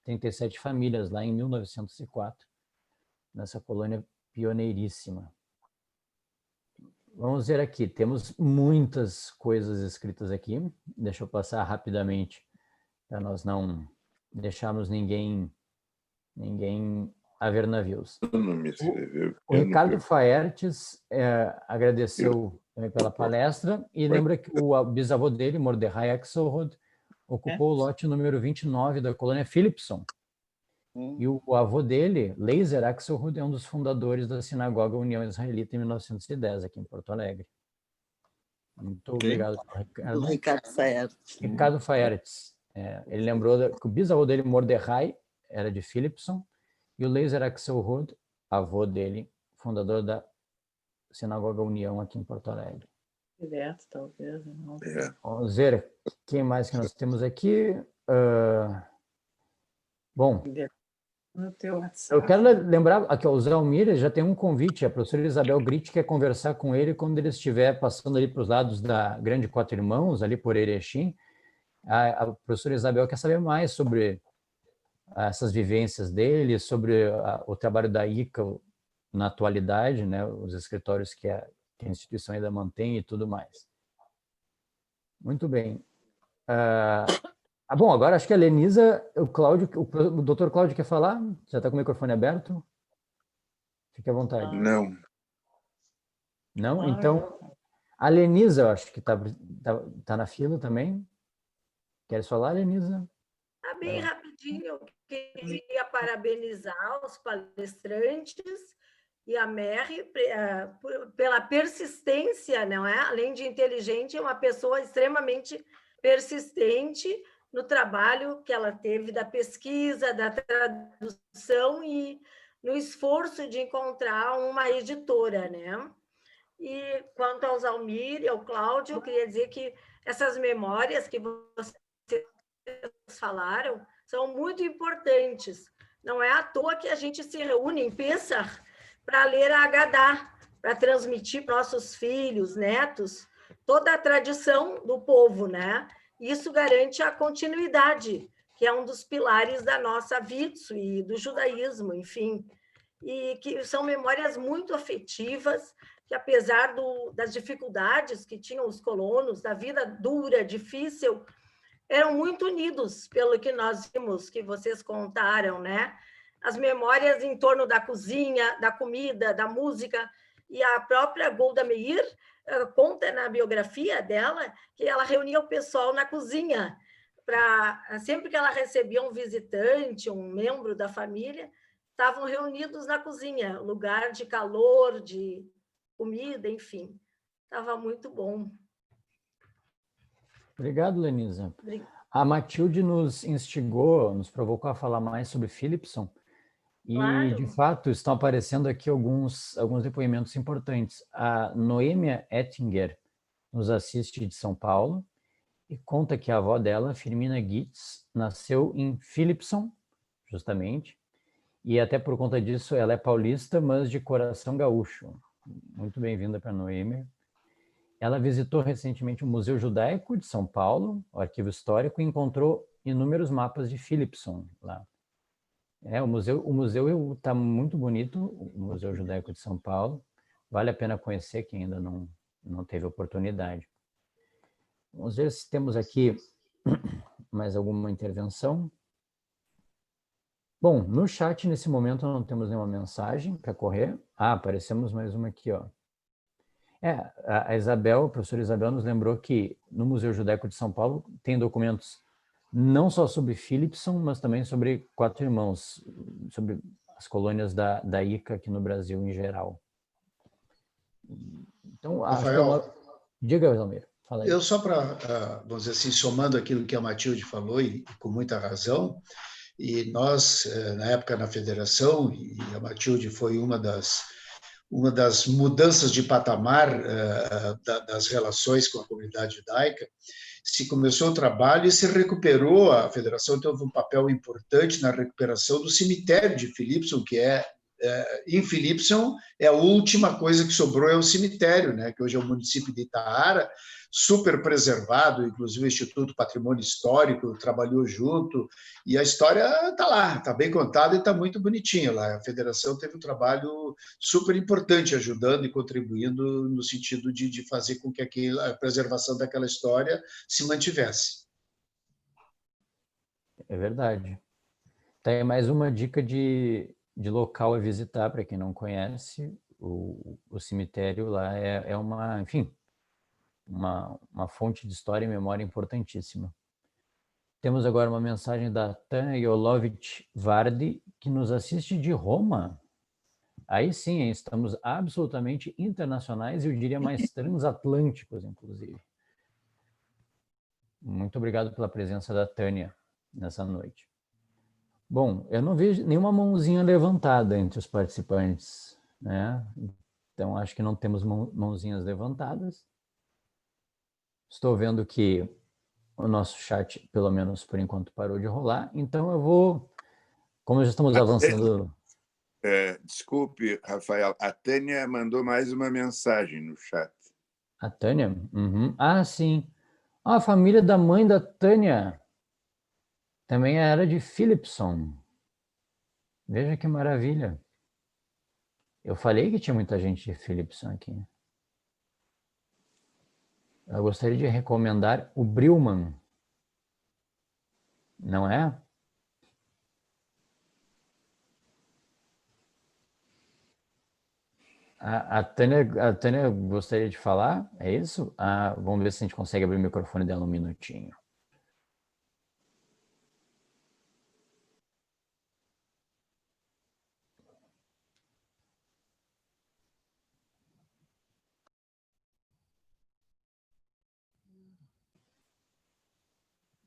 37 famílias lá em 1904, nessa colônia pioneiríssima. Vamos ver aqui, temos muitas coisas escritas aqui. Deixa eu passar rapidamente, para nós não deixarmos ninguém a ver navios. O Ricardo Faertes agradeceu pela palestra e lembra que o bisavô dele, Mordechai Axelrod, ocupou o lote número 29 da colônia Philipson. E o avô dele, Leiser Axelrod, é um dos fundadores da Sinagoga União Israelita em 1910, aqui em Porto Alegre. Muito obrigado, Ricardo. Ricardo Faertes. Ricardo Faertes. Ele lembrou que o bisavô dele, Mordechai, era de Philipson, e o Leiser Axelrod, avô dele, fundador da Sinagoga União aqui em Porto Alegre. Direto, talvez. Não. Vamos ver quem mais que nós temos aqui. Bom, No teu WhatsApp. eu quero lembrar aqui, o Zé Almir já tem um convite, a professora Isabel Gritt quer conversar com ele quando ele estiver passando ali para os lados da Grande Quatro Irmãos, ali por Erechim. A professora Isabel quer saber mais sobre essas vivências dele, sobre o trabalho da ICA na atualidade, né, os escritórios que a instituição ainda mantém e tudo mais. Muito bem. Bom, agora acho que a Lenisa, o doutor Cláudio quer falar? Já está com o microfone aberto? Fique à vontade. Não. Não? Então, a Lenisa, eu acho que tá na fila também. Queres falar, Lenisa? Bem rapidinho, eu queria parabenizar os palestrantes e a Mary pela persistência, não é? Além de inteligente, é uma pessoa extremamente persistente no trabalho que ela teve da pesquisa, da tradução e no esforço de encontrar uma editora, né? E quanto ao Almir e ao Cláudio, eu queria dizer que essas memórias que vocês falaram são muito importantes. Não é à toa que a gente se reúne em Pêssar para ler a Haggadah, para transmitir para nossos filhos, netos, toda a tradição do povo, né? Isso garante a continuidade, que é um dos pilares da nossa Vitsu e do judaísmo, enfim. E que são memórias muito afetivas, que apesar das dificuldades que tinham os colonos, da vida dura, difícil, eram muito unidos, pelo que nós vimos, que vocês contaram, né? As memórias em torno da cozinha, da comida, da música, e a própria Golda Meir conta na biografia dela que ela reunia o pessoal na cozinha, sempre que ela recebia um visitante, um membro da família, estavam reunidos na cozinha, lugar de calor, de comida, enfim. Estava muito bom. Obrigado, Lenisa. Obrigada. A Matilde nos instigou, nos provocou a falar mais sobre Philipson. E, Claro. de fato, estão aparecendo aqui alguns depoimentos importantes. A Noêmia Ettinger nos assiste de São Paulo e conta que a avó dela, Firmina Gitz, nasceu em Philipson, justamente, e até por conta disso ela é paulista, mas de coração gaúcho. Muito bem-vinda para a Noêmia. Ela visitou recentemente o Museu Judaico de São Paulo, o Arquivo Histórico, e encontrou inúmeros mapas de Philipson lá. O museu está muito bonito, o Museu Judaico de São Paulo. Vale a pena conhecer quem ainda não teve oportunidade. Vamos ver se temos aqui mais alguma intervenção. Bom, no chat, nesse momento, não temos nenhuma mensagem para correr. Aparecemos mais uma aqui, ó. A Isabel, a professora Isabel, nos lembrou que no Museu Judaico de São Paulo tem documentos não só sobre Philipson, mas também sobre Quatro Irmãos, sobre as colônias da ICA aqui no Brasil em geral. Então, Rafael, diga, Almir, fala aí. Eu só para, vamos dizer assim, somando aquilo que a Matilde falou, e com muita razão, e nós, na época, na federação, e a Matilde foi uma das mudanças de patamar das relações com a comunidade judaica, se começou o trabalho e se recuperou, a federação teve um papel importante na recuperação do cemitério de Philipson, que em Philipson, a última coisa que sobrou é o cemitério, né, que hoje é o município de Itaara, super preservado, inclusive o Instituto Patrimônio Histórico trabalhou junto, e a história está lá, está bem contada e está muito bonitinha lá. A federação teve um trabalho super importante ajudando e contribuindo no sentido de fazer com que a preservação daquela história se mantivesse. É verdade. Tem mais uma dica de local a visitar para quem não conhece. O cemitério lá é uma, enfim, uma fonte de história e memória importantíssima. Temos agora uma mensagem da Tânia Jolovich Vardi, que nos assiste de Roma. Aí sim, hein? Estamos absolutamente internacionais e eu diria mais transatlânticos, inclusive. Muito obrigado pela presença da Tânia nessa noite. Bom, eu não vejo nenhuma mãozinha levantada entre os participantes, né? Então, acho que não temos mãozinhas levantadas. Estou vendo que o nosso chat, pelo menos por enquanto, parou de rolar. Então, eu vou... Como já estamos avançando... Desculpe, Rafael. A Tânia mandou mais uma mensagem no chat. A Tânia? Uhum. Ah, sim. A família da mãe da Tânia também era de Philipson. Veja que maravilha. Eu falei que tinha muita gente de Philipson aqui. Eu gostaria de recomendar o Brilman. Não é? A Tânia gostaria de falar? É isso? Vamos ver se a gente consegue abrir o microfone dela um minutinho.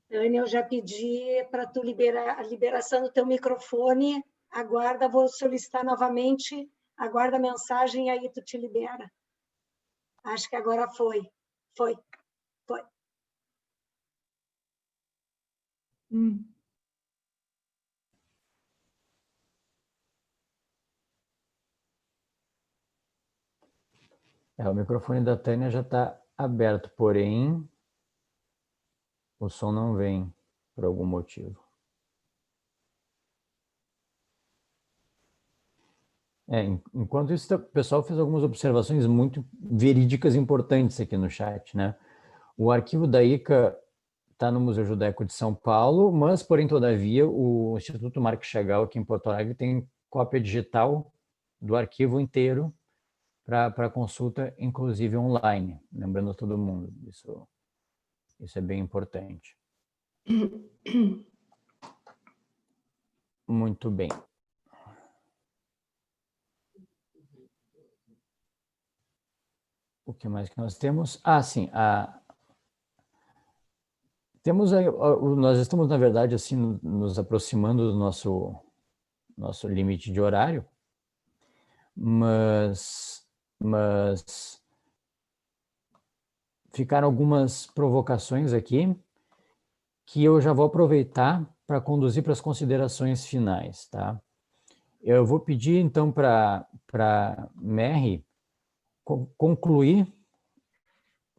Tânia, eu já pedi para tu liberar a liberação do teu microfone. Aguarda, vou solicitar novamente. Aguarda a mensagem e aí tu te libera. Acho que agora foi. Foi. O microfone da Tânia já está aberto, porém o som não vem por algum motivo. Enquanto isso, o pessoal fez algumas observações muito verídicas e importantes aqui no chat, né? O arquivo da ICA está no Museu Judaico de São Paulo, mas, porém, todavia, o Instituto Marc Chagall aqui em Porto Alegre tem cópia digital do arquivo inteiro para consulta, inclusive online. Lembrando a todo mundo, isso é bem importante. Muito bem. o que mais que nós temos? Sim, nós estamos, na verdade, assim, nos aproximando do nosso limite de horário, mas ficaram algumas provocações aqui que eu já vou aproveitar para conduzir para as considerações finais, tá? Eu vou pedir, então, para Merri concluir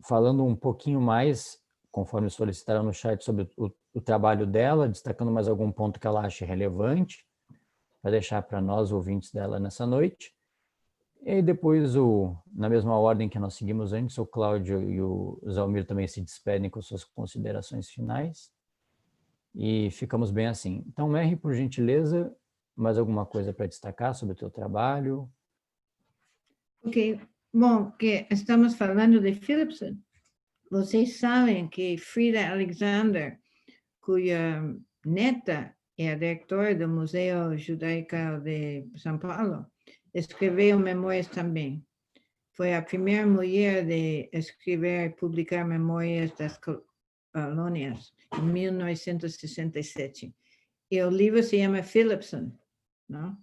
falando um pouquinho mais, conforme solicitaram no chat, sobre o trabalho dela, destacando mais algum ponto que ela ache relevante, para deixar para nós, ouvintes dela, nessa noite. E depois, na mesma ordem que nós seguimos antes, o Cláudio e o Zalmir também se despedem com suas considerações finais. E ficamos bem assim. Então, Merri, por gentileza, mais alguma coisa para destacar sobre o teu trabalho? Ok, bom, que estamos falando de Philipson. Vocês sabem que Frida Alexander, cuja neta é a diretora do Museu Judaico de São Paulo, escreveu memórias também. Foi a primeira mulher de escrever e publicar memórias das colônias, em 1967. E o livro se chama Philipson, não?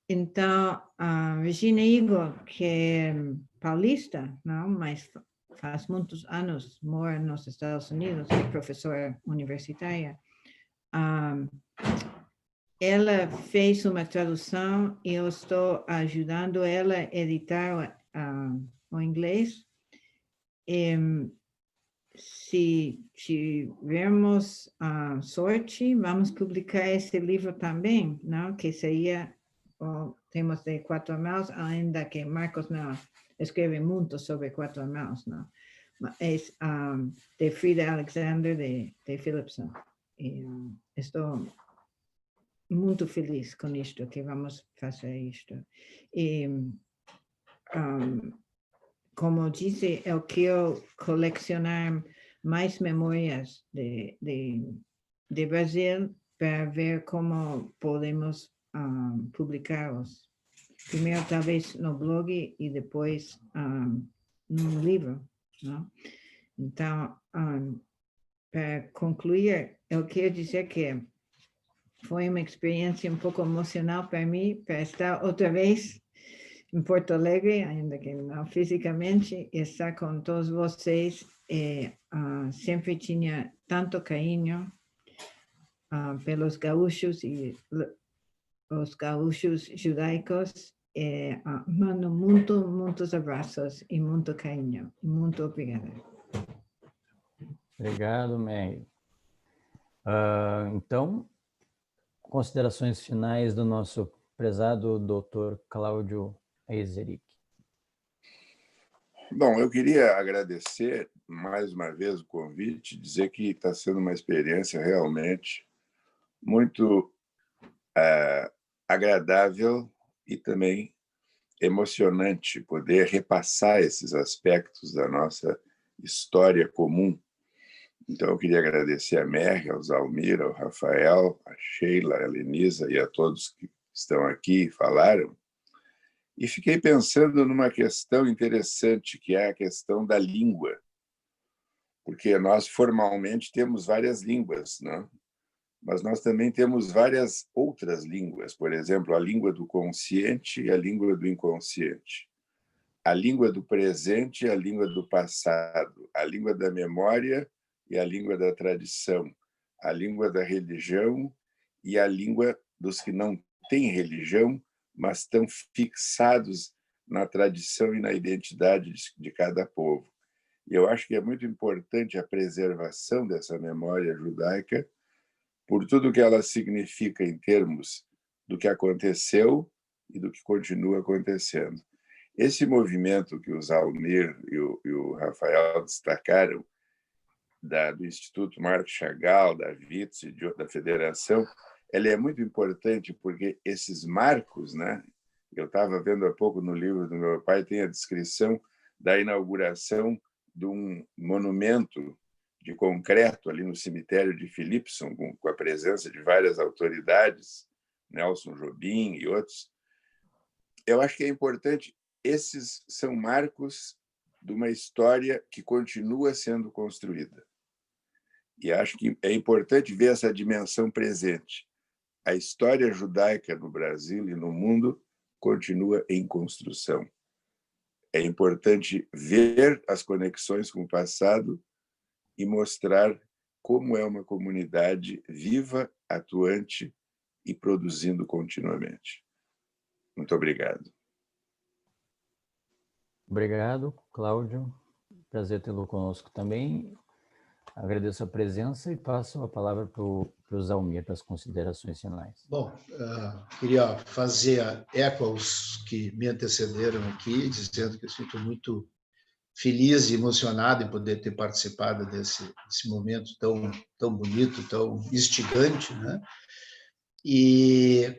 Então, a Regina Igor, que é paulista, não, mas faz muitos anos mora nos Estados Unidos, é professora universitária, ela fez uma tradução e eu estou ajudando ela a editar o inglês. Se tivermos sorte, vamos publicar esse livro também, não? Que seria, temos de 4 mãos, ainda que Marcos não escreve muito sobre 4 mãos, não? Mas de Frida Alexander de Philipson. E, estou muito feliz com isto, que vamos fazer isto. E, como disse, eu quero colecionar mais memórias de Brasil para ver como podemos publicá-los. Primeiro, talvez, no blog e depois num livro, não? Então, para concluir, eu quero dizer que foi uma experiência um pouco emocional para mim, para estar outra vez em Porto Alegre, ainda que não fisicamente, estar com todos vocês. Sempre tinha tanto carinho pelos gaúchos e os gaúchos judaicos. Mando muitos abraços e muito carinho. Muito obrigada. Obrigado, Merri. Então, considerações finais do nosso prezado Dr. Cláudio Eizeric. Bom, eu queria agradecer mais uma vez o convite, dizer que está sendo uma experiência realmente muito agradável e também emocionante poder repassar esses aspectos da nossa história comum. Então, eu queria agradecer a Merri, ao Zalmir, ao Rafael, a Sheila, a Lenisa e a todos que estão aqui e falaram. E fiquei pensando numa questão interessante, que é a questão da língua. Porque nós formalmente temos várias línguas, né? Mas nós também temos várias outras línguas. Por exemplo, a língua do consciente e a língua do inconsciente. A língua do presente e a língua do passado. A língua da memória e a língua da tradição. A língua da religião e a língua dos que não têm religião, mas estão fixados na tradição e na identidade de cada povo. E eu acho que é muito importante a preservação dessa memória judaica por tudo que ela significa em termos do que aconteceu e do que continua acontecendo. Esse movimento que o Zalmir e o Rafael destacaram, do Instituto Marc Chagall, da WITS e da Federação, ela é muito importante porque esses marcos, né? Eu estava vendo há pouco no livro do meu pai, tem a descrição da inauguração de um monumento de concreto ali no cemitério de Philipson, com a presença de várias autoridades, Nelson Jobim e outros. Eu acho que é importante, esses são marcos de uma história que continua sendo construída. E acho que é importante ver essa dimensão presente. A história judaica no Brasil e no mundo continua em construção. É importante ver as conexões com o passado e mostrar como é uma comunidade viva, atuante e produzindo continuamente. Muito obrigado. Obrigado, Cláudio. Prazer tê-lo conosco também. Agradeço a presença e passo a palavra para o Zalmir para as considerações finais. Bom, queria fazer eco aos que me antecederam aqui, dizendo que eu sinto muito feliz e emocionado em poder ter participado desse momento tão bonito, tão instigante, né? E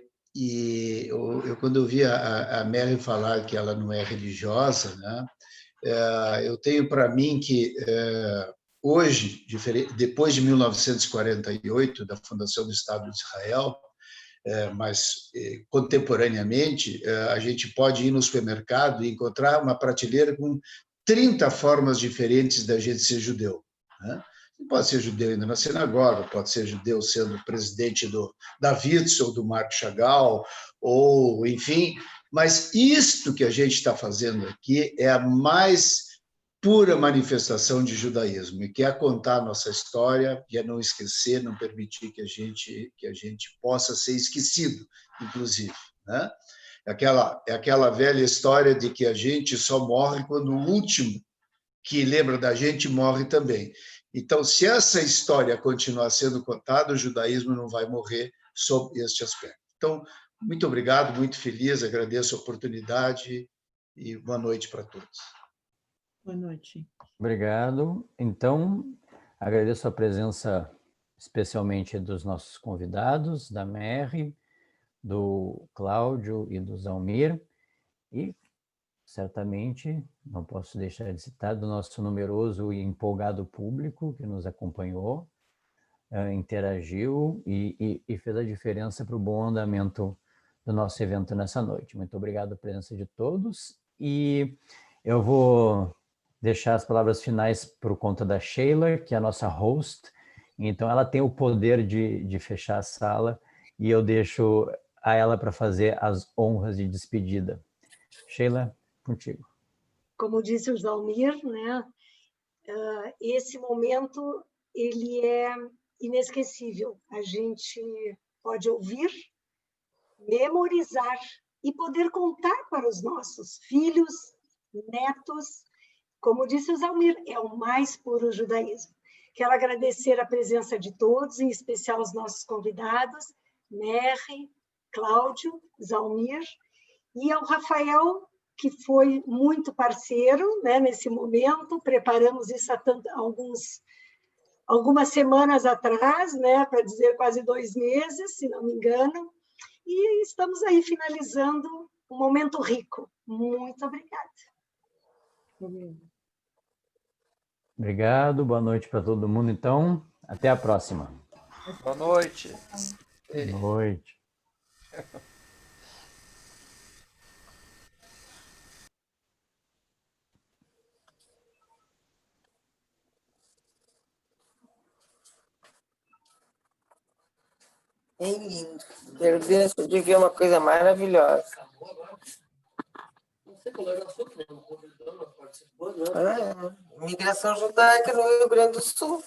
quando eu vi a Mary falar que ela não é religiosa, né? Eu tenho para mim que hoje, depois de 1948, da fundação do Estado de Israel, mas contemporaneamente, a gente pode ir no supermercado e encontrar uma prateleira com 30 formas diferentes da gente ser judeu, né? Pode ser judeu indo na sinagoga, pode ser judeu sendo presidente da Witzel, do Marc Chagall, ou enfim, mas isto que a gente está fazendo aqui é a mais pura manifestação de judaísmo, e que é contar a nossa história, que é não esquecer, não permitir que a gente possa ser esquecido, inclusive, né? É aquela velha história de que a gente só morre quando o último que lembra da gente morre também. Então, se essa história continuar sendo contada, o judaísmo não vai morrer sob este aspecto. Então, muito obrigado, muito feliz, agradeço a oportunidade e boa noite para todos. Boa noite. Obrigado. Então, agradeço a presença especialmente dos nossos convidados, da Mary, do Cláudio e do Zalmir, e certamente não posso deixar de citar do nosso numeroso e empolgado público que nos acompanhou, interagiu e fez a diferença para o bom andamento do nosso evento nessa noite. Muito obrigado pela presença de todos, e eu vou deixar as palavras finais por conta da Sheila, que é a nossa host. Então, ela tem o poder de fechar a sala, e eu deixo a ela para fazer as honras de despedida. Sheila, contigo. Como disse o Zalmir, né? Esse momento ele é inesquecível. A gente pode ouvir, memorizar e poder contar para os nossos filhos, netos. Como disse o Zalmir, é o mais puro judaísmo. Quero agradecer a presença de todos, em especial os nossos convidados, Mary, Cláudio, Zalmir, e ao Rafael, que foi muito parceiro, né, nesse momento. Preparamos isso há algumas semanas atrás, né, para dizer quase 2 meses, se não me engano, e estamos aí finalizando um momento rico. Muito obrigada. Obrigado, boa noite para todo mundo, então. Até a próxima. Boa noite. Boa noite. Quero dizer uma coisa maravilhosa. Migração judaica no Rio Grande do Sul.